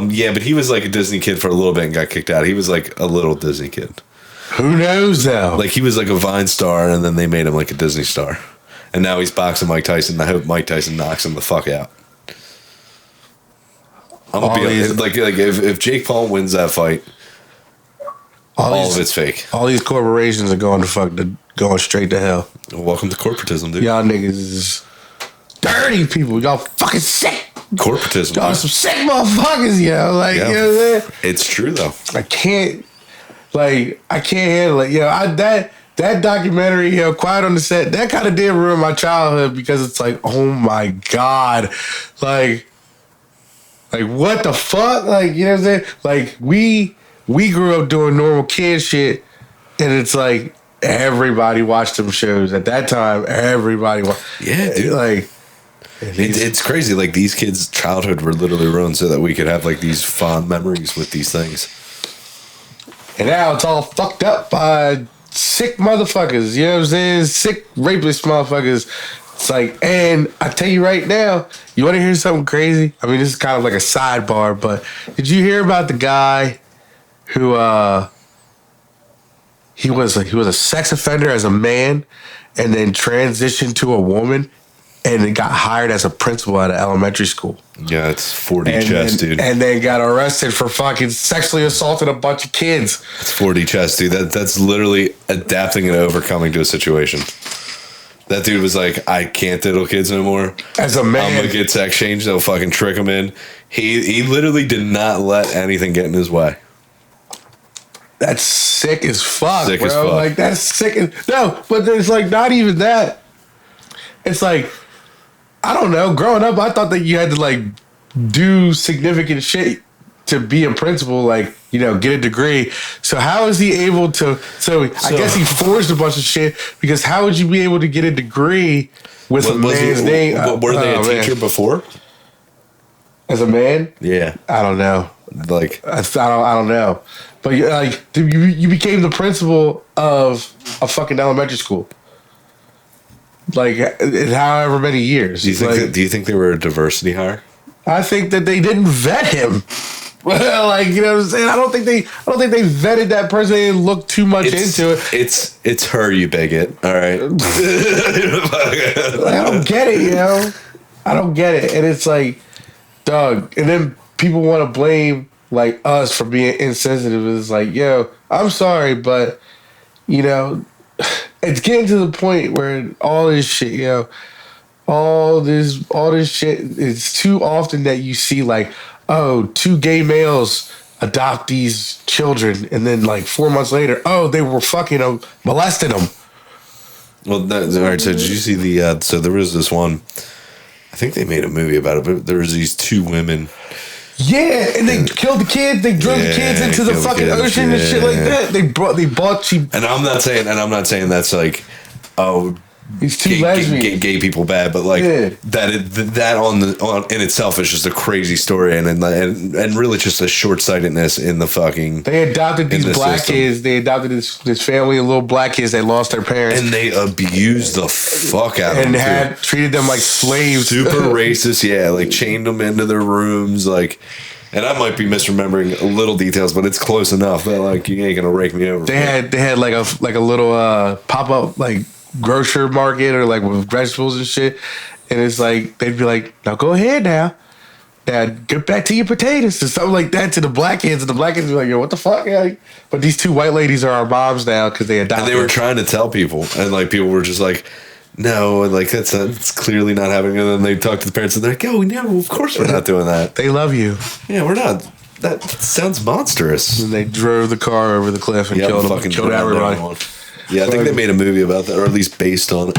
Yeah, but he was like a Disney kid for a little bit and got kicked out. He was like a little Disney kid. Who knows though? Like, he was like a Vine star, and then they made him like a Disney star, and now he's boxing Mike Tyson. I hope Mike Tyson knocks him the fuck out. I'm gonna be like if Jake Paul wins that fight, all of it's fake. All these corporations are going straight to hell. Welcome to corporatism, dude. Y'all niggas is dirty people. Y'all fucking sick. Corporatism. Y'all some sick motherfuckers, yo. Like, yeah. You know what I'm saying? It's true though. I can't handle it. That documentary, Quiet on the Set, that kind of did ruin my childhood because it's like, oh my God. Like what the fuck? Like, you know what I'm saying? Like, we grew up doing normal kid shit, and it's like everybody watched them shows. At that time, everybody watched. Yeah, dude. Like, it's crazy. Like, these kids' childhood were literally ruined so that we could have like these fond memories with these things. And now it's all fucked up by sick motherfuckers. You know what I'm saying? Sick rapist motherfuckers. It's like, and I tell you right now, you want to hear something crazy? I mean, this is kind of like a sidebar, but did you hear about the guy who he was a sex offender as a man and then transitioned to a woman and then got hired as a principal at an elementary school? Yeah, it's 4D chess, dude. And then got arrested for fucking sexually assaulting a bunch of kids. It's 4D chess, dude. That's literally adapting and overcoming to a situation. That dude was like, I can't diddle kids no more. As a man. I'm going to get sex change. They'll fucking trick him in. He literally did not let anything get in his way. That's sick as fuck, sick bro. As fuck. Like, that's sick. No, but there's like not even that. It's like, I don't know. Growing up, I thought that you had to like do significant shit to be a principal, like, you know, get a degree. So how is he able to? So I guess he forged a bunch of shit, because how would you be able to get a degree with a man's name? Were they a teacher before? As a man? Yeah, I don't know. Like, I don't know. But you became the principal of a fucking elementary school. Like, in however many years. Do you think they were a diversity hire? I think that they didn't vet him. Like, you know what I'm saying? I don't think they vetted that person. They didn't look too much into it. It's her, you bigot. All right. Like, I don't get it, you know? I don't get it. And it's like, dog. And then people want to blame, like, us for being insensitive. It's like, yo, I'm sorry, but, you know, it's getting to the point where all this shit, you know, all this shit, it's too often that you see, like, oh, 2 gay males adopt these children, and then like 4 months later, oh, they were fucking them, molesting them. Well, all right. So did you see the? So there was this one. I think they made a movie about it, but there was these 2 women. Yeah, and they killed the kids. They drove the kids into the fucking ocean and shit like that. They bought cheap. And I'm not saying that's like, oh, these 2 lesbians, gay people bad, but like that on in itself is just a crazy story, and really just a short sightedness in the fucking. They adopted these black kids. They adopted this family of little black kids that lost their parents, and they abused the fuck out of them, and treated them like slaves. Super racist, yeah. Like chained them into their rooms, like. And I might be misremembering little details, but it's close enough that like you ain't gonna rake me over. They had like a little pop up like grocery market or like with vegetables and shit, and it's like they'd be like, now go ahead now get back to your potatoes or something like that to the black kids, and the black kids be like, yo, what the fuck? But these 2 white ladies are our moms now because they adopted. And they were trying to tell people, and like people were just like, no, and like it's clearly not happening. And then they talk to the parents, and they're like, oh no, of course we're not doing that. They love you. Yeah, we're not. That sounds monstrous. And they drove the car over the cliff and killed everybody. Yeah, I think they made a movie about that, or at least based on it.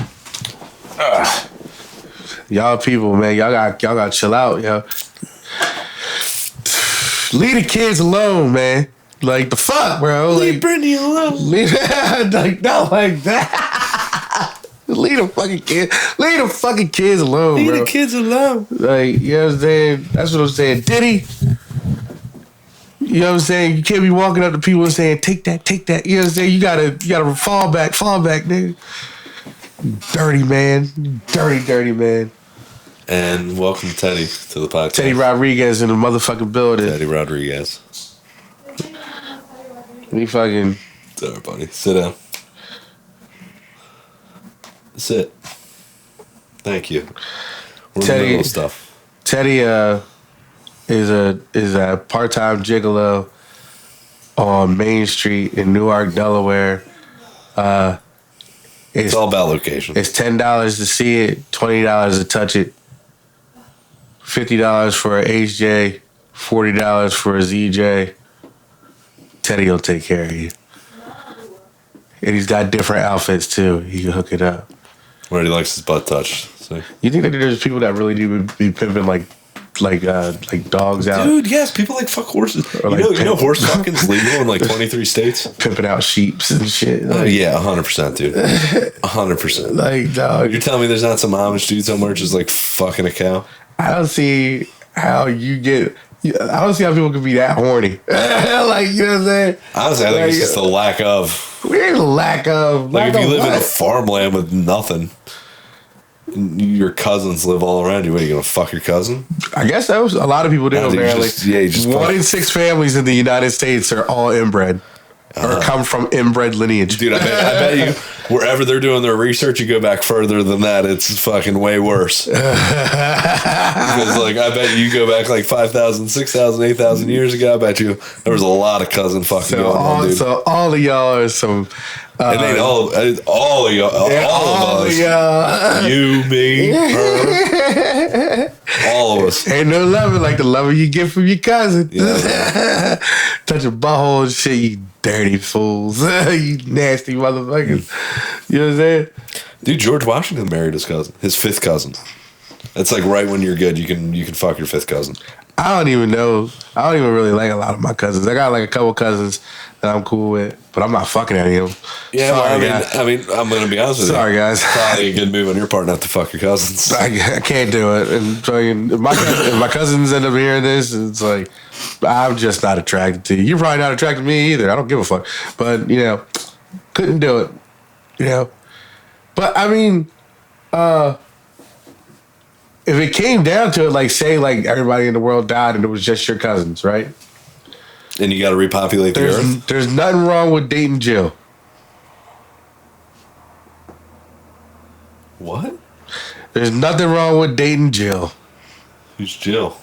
Y'all people, man, y'all got to chill out, yo. Leave the kids alone, man. Like the fuck, bro. Leave Brittany alone. Like not like that. Leave the fucking kids. Leave the fucking kids alone, Leave bro. the kids alone. Like, you know what I'm saying? That's what I'm saying. Diddy. You know what I'm saying? You can't be walking up to people and saying, take that. You know what I'm saying? You gotta fall back, nigga. Dirty man. Dirty man. And welcome Teddy to the podcast. Teddy Rodriguez in the motherfucking building. Teddy Rodriguez. We fucking. Sorry, buddy. Sit down. Sit. Thank you. We're in the middle of stuff. Teddy is a part-time gigolo on Main Street in Newark, Delaware. It's all about location. It's $10 to see it, $20 to touch it, $50 for an HJ, $40 for a ZJ. Teddy will take care of you. And he's got different outfits too. He can hook it up. Where he likes his butt touched. So. You think that there's people that really do be pimping like dogs out? Dude, yes, people like fuck horses. Or you know horse fucking's legal in like 23 states? Pimping out sheeps and shit. Like, yeah, 100%, dude. 100%. Like, dog. You're telling me there's not some Amish dude somewhere just like fucking a cow? I don't see how people could be that horny. Like, you know what I'm saying? Honestly, I think it's just the lack of. We ain't a lack of. Like, if you live what? in a farmland with nothing, and your cousins live all around you, what, are you going to fuck your cousin? I guess that was a lot of people do, apparently. One in 6 families in the United States are all inbred. Or come from inbred lineage. Dude, I bet you, wherever they're doing their research, you go back further than that, it's fucking way worse. Because, like, I bet you go back like 5,000, 6,000, 8,000 years ago, I bet you there was a lot of cousin fucking going on, dude. So all of y'all are some... and then all of y'all, all of us. Y'all. You, me, her. All of us. Ain't no loving like the loving you get from your cousin. Yeah. Touch a butthole and shit, you dirty fools. You nasty motherfuckers. You know what I'm saying? Dude, George Washington married his cousin, his 5th cousin. It's like right when you're good, you can fuck your 5th cousin. I don't even really like a lot of my cousins. I got like a couple cousins that I'm cool with, but I'm not fucking any of them. Yeah, sorry, I mean, I'm gonna be honest with you. Sorry, guys. Probably a good move on your part not to fuck your cousins. I can't do it. And fucking, if my cousins end up hearing this, it's like I'm just not attracted to you. You're probably not attracted to me either. I don't give a fuck. But couldn't do it. But I mean, if it came down to it, like say like everybody in the world died and it was just your cousins, right? And you got to repopulate the earth. There's nothing wrong with dating Jill. What? There's nothing wrong with dating Jill. Who's Jill?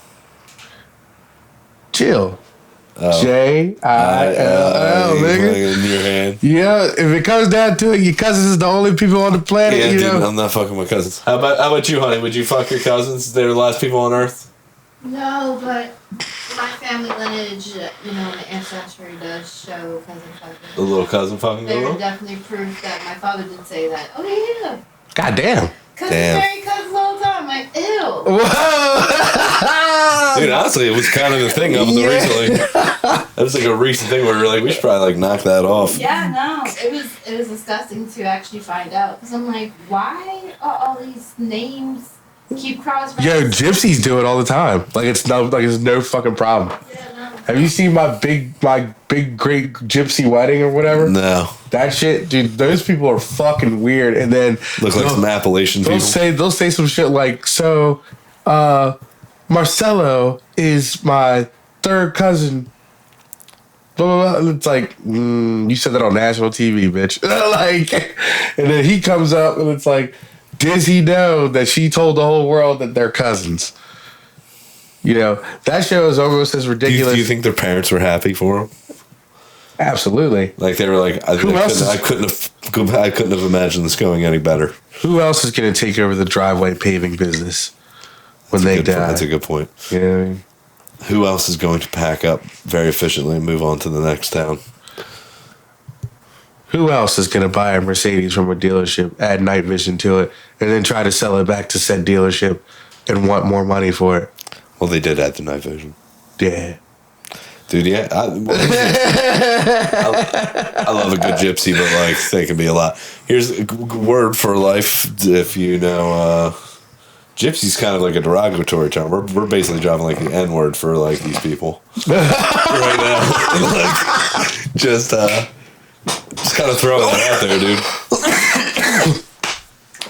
Jill. Jill, nigga. In your hand. Yeah, if it comes down to it, your cousins is the only people on the planet. Yeah, you dude, know? I'm not fucking my cousins. How about you, honey? Would you fuck your cousins? They're the last people on Earth. No, but my family lineage, my ancestry does show cousin fucking. The little cousin fucking. There's definitely proof that my father did say that. Oh yeah. God damn. Cousins marry cousins all the time. Like, ew. Whoa. Dude, honestly, it was kind of the thing up until recently. That was like a recent thing where we were like, we should probably like knock that off. Yeah, no, it was disgusting to actually find out because I'm like, why are all these names keep cross? Yo, gypsies do it all the time. Like it's no fucking problem. Yeah, no. Have you seen my big great gypsy wedding or whatever? No. That shit, dude. Those people are fucking weird. And then Look like some Appalachian people. They'll say some shit like, so, Marcelo is my third cousin. Blah, blah, blah. And it's like, you said that on national TV, bitch. Like, and then he comes up and it's like, does he know that she told the whole world that they're cousins? You know, that show is almost as ridiculous. Do you think their parents were happy for them? Absolutely. Like they were like, I couldn't have imagined this going any better. Who else is going to take over the driveway paving business when they die? That's a good point. You know what I mean? Who else is going to pack up very efficiently and move on to the next town? Who else is going to buy a Mercedes from a dealership, add night vision to it, and then try to sell it back to said dealership and want more money for it? Well, they did add the night vision. Yeah. Dude, yeah. I love a good gypsy, but like they can be a lot. Here's a word for life. If you know, gypsy's kind of like a derogatory term. We're basically dropping like the N word for like these people right now. Like, just kind of throwing that out there, dude.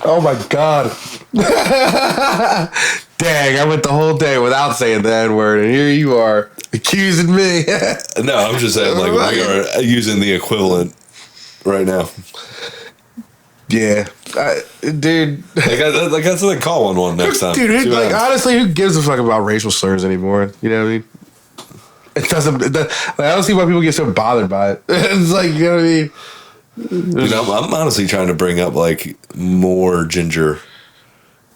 Oh my God. Dang, I went the whole day without saying the N word, and here you are accusing me. No, I'm just saying, like, we are using the equivalent right now. Yeah. Dude. Like, that's what they call one next time. Dude, like, honestly, who gives a fuck about racial slurs anymore? You know what I mean? It doesn't. Like, I don't see why people get so bothered by it. It's like, you know what I mean? Dude, I'm honestly trying to bring up, like, more ginger,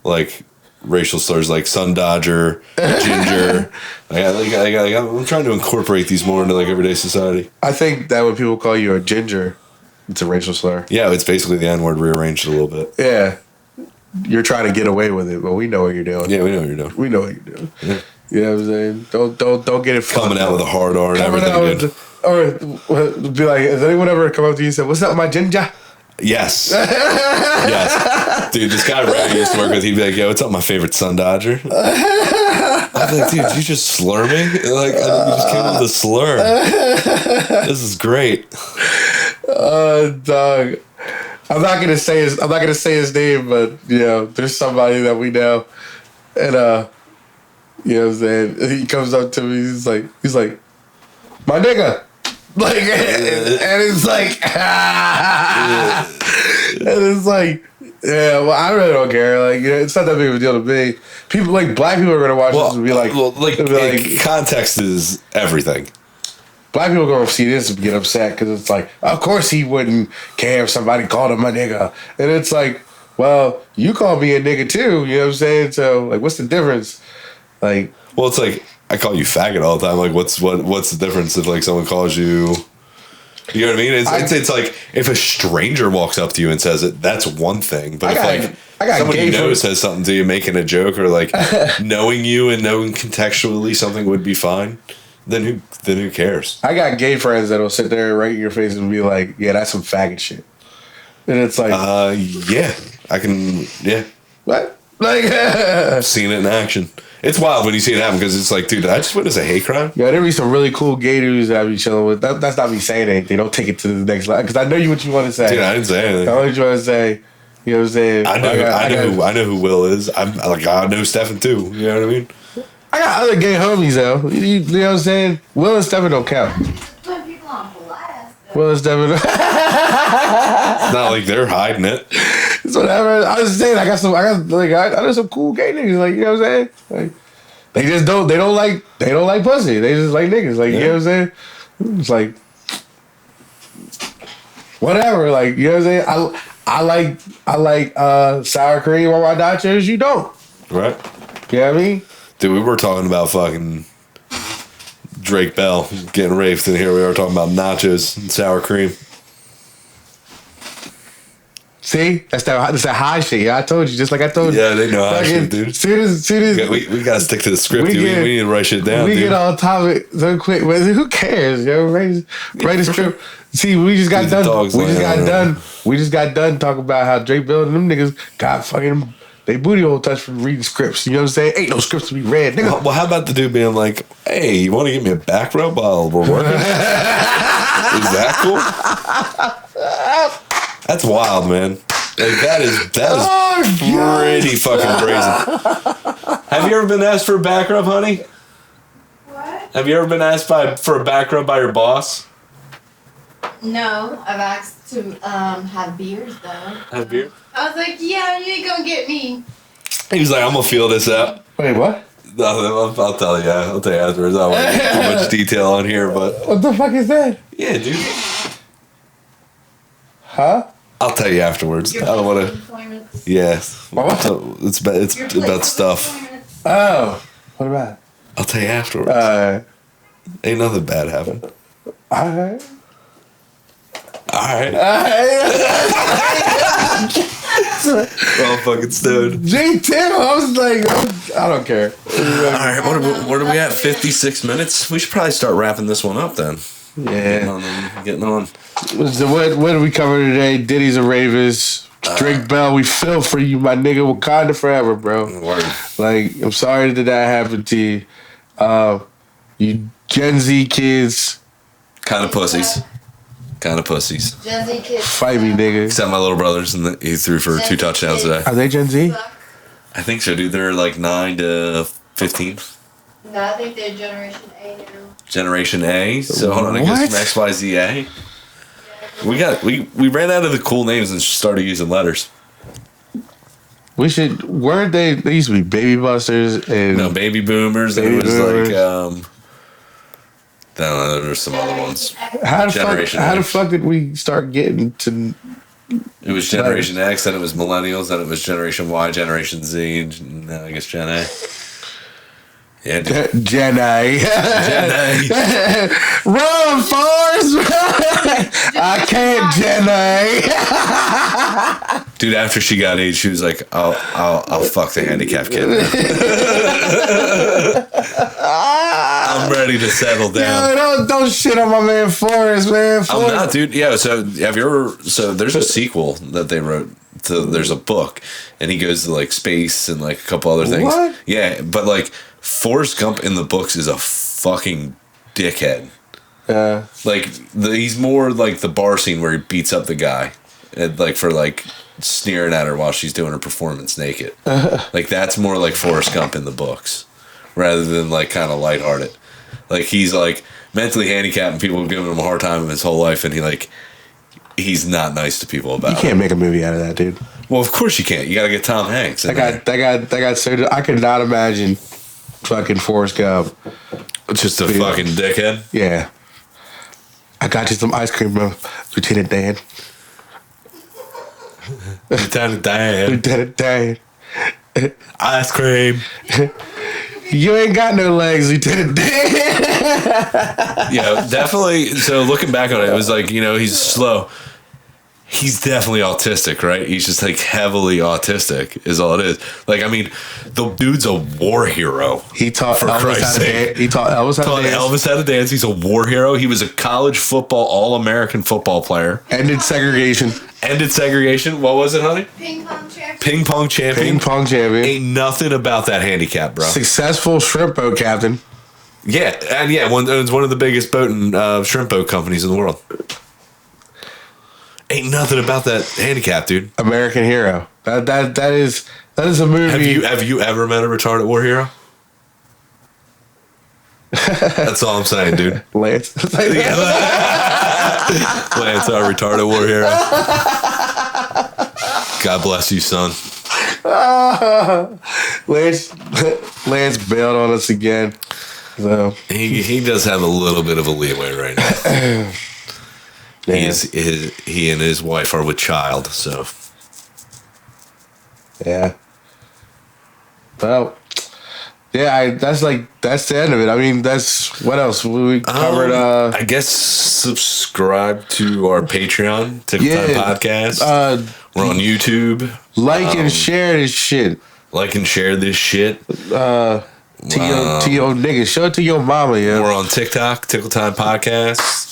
like, racial slurs, like sun dodger, ginger. I'm trying to incorporate these more into, like, everyday society. I think that when people call you a ginger, it's a racial slur. Yeah, it's basically the N-word rearranged a little bit. Yeah. You're trying to get away with it, but we know what you're doing. Yeah, we know what you're doing. We know what you're doing. Yeah. You know what I'm saying? Don't get it coming out with a hard R and everything, dude. Or be like, has anyone ever come up to you and said, "What's up, my ginger?" Yes. Yes. Dude, this guy Ray used to work with, he'd be like, "Yo, what's up, my favorite sun dodger?" I'd be like, "Dude, you just slur me?" Like, you just came up with a slur. This is great. Dog. I'm not gonna say his name, but you know, there's somebody that we know, and you know what I'm saying? He comes up to me, he's like, "My nigga." Like, and it's like, and it's like, yeah, well, I really don't care. Like, you know, it's not that big of a deal to me. People, like, black people are going to watch this and be like, context is everything. Black people are going to see this and get upset because it's like, of course he wouldn't care if somebody called him a nigga. And it's like, well, you call me a nigga too, you know what I'm saying? So, like, what's the difference? Like, well, it's like, I call you faggot all the time. Like, what's the difference if like someone calls you? You know what I mean? It's like if a stranger walks up to you and says it, that's one thing. But if someone you know says something to you, making a joke or like knowing you and knowing contextually something would be fine, then who cares? I got gay friends that'll sit there right in your face and be like, "Yeah, that's some faggot shit," and it's like, yeah, I can, yeah, what? Like, I've seen it in action. It's wild when you see it happen because it's like, dude, did I just witness a hate crime? Yeah, there be some really cool gay dudes that I be chilling with. That's not me saying anything. Don't take it to the next level because I know what you want to say. Dude, I didn't say anything. I know what you want to say. You know what I'm saying? I know who Will is. I know Stefan too. You know what I mean? I got other gay homies though. You know what I'm saying? Will and Stefan don't count. Putting people on blast. Will and Stefan. It's not like they're hiding it. It's whatever. I was saying I got know some cool gay niggas. Like, you know what I'm saying? Like, they just don't. They don't like pussy. They just like niggas. Like, you know what I'm saying? It's like whatever. Like, you know what I'm saying? I like sour cream on my nachos. You don't. Right. You know what I mean? Dude, we were talking about fucking Drake Bell getting raped, and here we are talking about nachos and sour cream. See? That's that high shit. Yeah, I told you. Just like I told you. Yeah, they know high shit, dude. Soon as we gotta stick to the script, dude. We need to write shit down, we dude. get on top of it so quick. But who cares, yo? Write the script. See, we just got done. We just got done talking about how Drake Bell and them niggas got fucking they booty hole touched from reading scripts. You know what I'm saying? Ain't no scripts to be read, nigga. Well, how about the dude being like, "Hey, you want to give me a back rub while we're working?" Is that cool? That's wild, man. Like that is pretty fucking brazen. Have you ever been asked for a back rub, honey? What? Have you ever been asked for a back rub by your boss? No, I've asked to have beers though. Have beer? I was like, yeah, you ain't gonna get me. He was like, "I'm gonna feel this out." Wait, what? No, I'll tell you. I'll tell you afterwards. I don't want to get too much detail on here, but What the fuck is that? yeah, dude. Huh? I'll tell you afterwards. I don't want to. Yeah, What? it's about stuff. Oh, what about it? I'll tell you afterwards. Ain't nothing bad happened. All right. Well, fucking stoned. J Tim, I was like, I don't care. All right, what are we at? 56 minutes. We should probably start wrapping this one up then. Yeah. Getting on. So what did we cover today? Diddy's and Ravens. Drake Bell, we feel for you, my nigga. Wakanda forever, bro. Word. Like, I'm sorry that happened to you. You Gen Z kids. Kind of pussies. Gen Gen Z kids. Fight me, nigga. Except my little brothers, and he threw for 2 touchdowns today. Are they Gen Z? I think so, dude. They're like 9 to 15. No, I think they're Generation A now. Generation A. So hold on, I What? guess XYZA. We ran out of the cool names and started using letters. We should. Weren't they? They used to be baby busters and No, baby boomers. Baby and it was boomers. like I don't know, there's some other ones. How the Generation fuck did we start getting to? It was Generation X, then it was Millennials, then it was Generation Y, Generation Z, and now I guess Gen A. Yeah, dude. Gen A. Gen A. Run, Forrest! I can't, Gen A. Dude, after she got AIDS, she was like, I'll fuck the handicapped kid. I'm ready to settle down. Yo, don't shit on my man Forrest, man. I'm not, dude. Yeah, so have you ever... So there's a sequel that they wrote. There's a book, and he goes to, like, space and, like, a couple other things. What? Yeah, but, like, Forrest Gump in the books is a fucking dickhead. Like, he's more like the bar scene where he beats up the guy. And, like, for, like, sneering at her while she's doing her performance naked. Like, that's more like Forrest Gump in the books. Rather than, like, kind of lighthearted. Like, he's, like, mentally handicapped and people have given him a hard time his whole life, and he's not nice to people about it. You can't make a movie out of that, dude. Well, of course you can't. You gotta get Tom Hanks. That got so... I could not imagine fucking Forrest Gump. Just a fucking dickhead. Yeah. I got you some ice cream, bro. Lieutenant Dan. Lieutenant Dan. Lieutenant Dan. Ice cream. You ain't got no legs, Lieutenant Dan. Yeah, definitely. So looking back on it, it was like, he's slow. He's definitely autistic, right? He's just like heavily autistic is all it is. Like, I mean, the dude's a war hero. He taught For Elvis Christ's how to sake. dance. He taught Elvis how to dance. Elvis how to dance. He's a war hero. He was a college football All-American football player. Ended segregation. What was it, honey? Ping pong champion. Ping pong champion. Ping pong champion. Ain't nothing about that handicap, bro. Successful shrimp boat captain. Yeah, and owns one of the biggest boat and shrimp boat companies in the world. Ain't nothing about that handicap, dude. American Hero. That is a movie. Have you ever met a retarded war hero? That's all I'm saying, dude. Lance. Lance, our retarded war hero. God bless you, son. Lance bailed on us again. So He does have a little bit of a leeway right now. yeah. He and his wife are with child, so Yeah. Well, yeah, that's the end of it. I mean, that's what else we covered. I guess subscribe to our Patreon, Tickle Time Podcast. We're on YouTube. Like and share this shit. Like and share this shit. To your niggas. Show it to your mama, yeah. We're on TikTok, Tickle Time Podcast.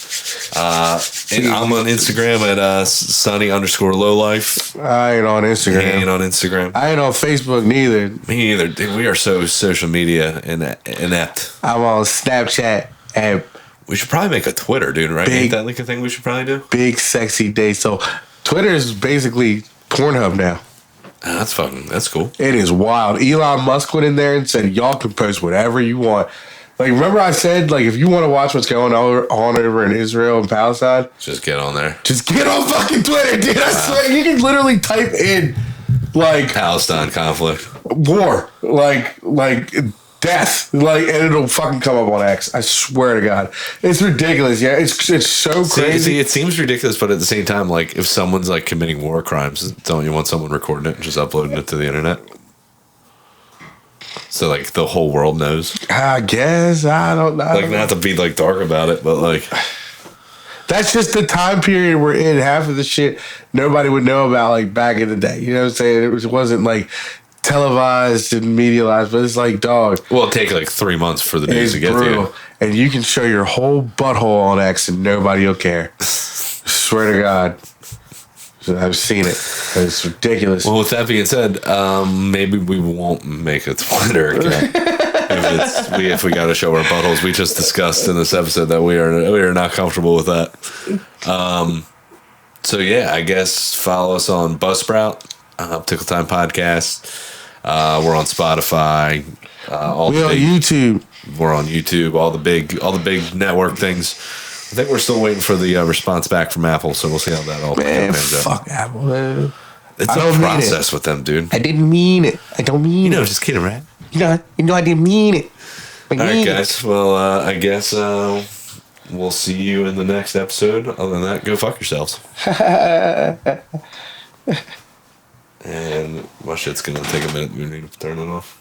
And I'm on Instagram at Sunny_lowlife. I ain't on Instagram. He ain't on Instagram. I ain't on Facebook neither. Me either. Dude, we are so social media inept. I'm on Snapchat and We should probably make a Twitter, dude, right? Ain't that like a thing we should probably do? Big Sexy Day. So Twitter is basically Pornhub now. That's cool. It is wild. Elon Musk went in there and said, y'all can post whatever you want. Like, remember I said, like, if you want to watch what's going on over in Israel and Palestine, just get on there. Just get on fucking Twitter, dude. I swear, you can literally type in, like, Palestine conflict, war, like death, like, and it'll fucking come up on X. I swear to God, it's ridiculous. Yeah, it's so crazy. See, it seems ridiculous, but at the same time, like, if someone's like committing war crimes, don't you want someone recording it and just uploading it to the internet? So, like, the whole world knows. I guess. I don't know. Like, not to be, like, dark about it, but, like... That's just the time period we're in. Half of the shit nobody would know about, like, back in the day. You know what I'm saying? It wasn't, like, televised and medialized, but it's like, dog. Well, it'll take, like, 3 months for the news to get to you. And you can show your whole butthole on X and nobody will care. Swear to God. I've seen it. It's ridiculous. Well, with that being said, maybe we won't make a Twitter account if we got to show our buttholes. We just discussed in this episode that we are not comfortable with that. So yeah, I guess follow us on Buzzsprout, Tickle Time Podcast. We're on Spotify. We're on YouTube. We're on YouTube. All the big network things. I think we're still waiting for the response back from Apple, so we'll see how that all pans out. Fuck Apple, man. It's a process with them, dude. I didn't mean it. I don't mean it. Just kidding, right? You know, I didn't mean it. All right, guys. Well, I guess we'll see you in the next episode. Other than that, go fuck yourselves. And my shit's gonna take a minute. We need to turn it off.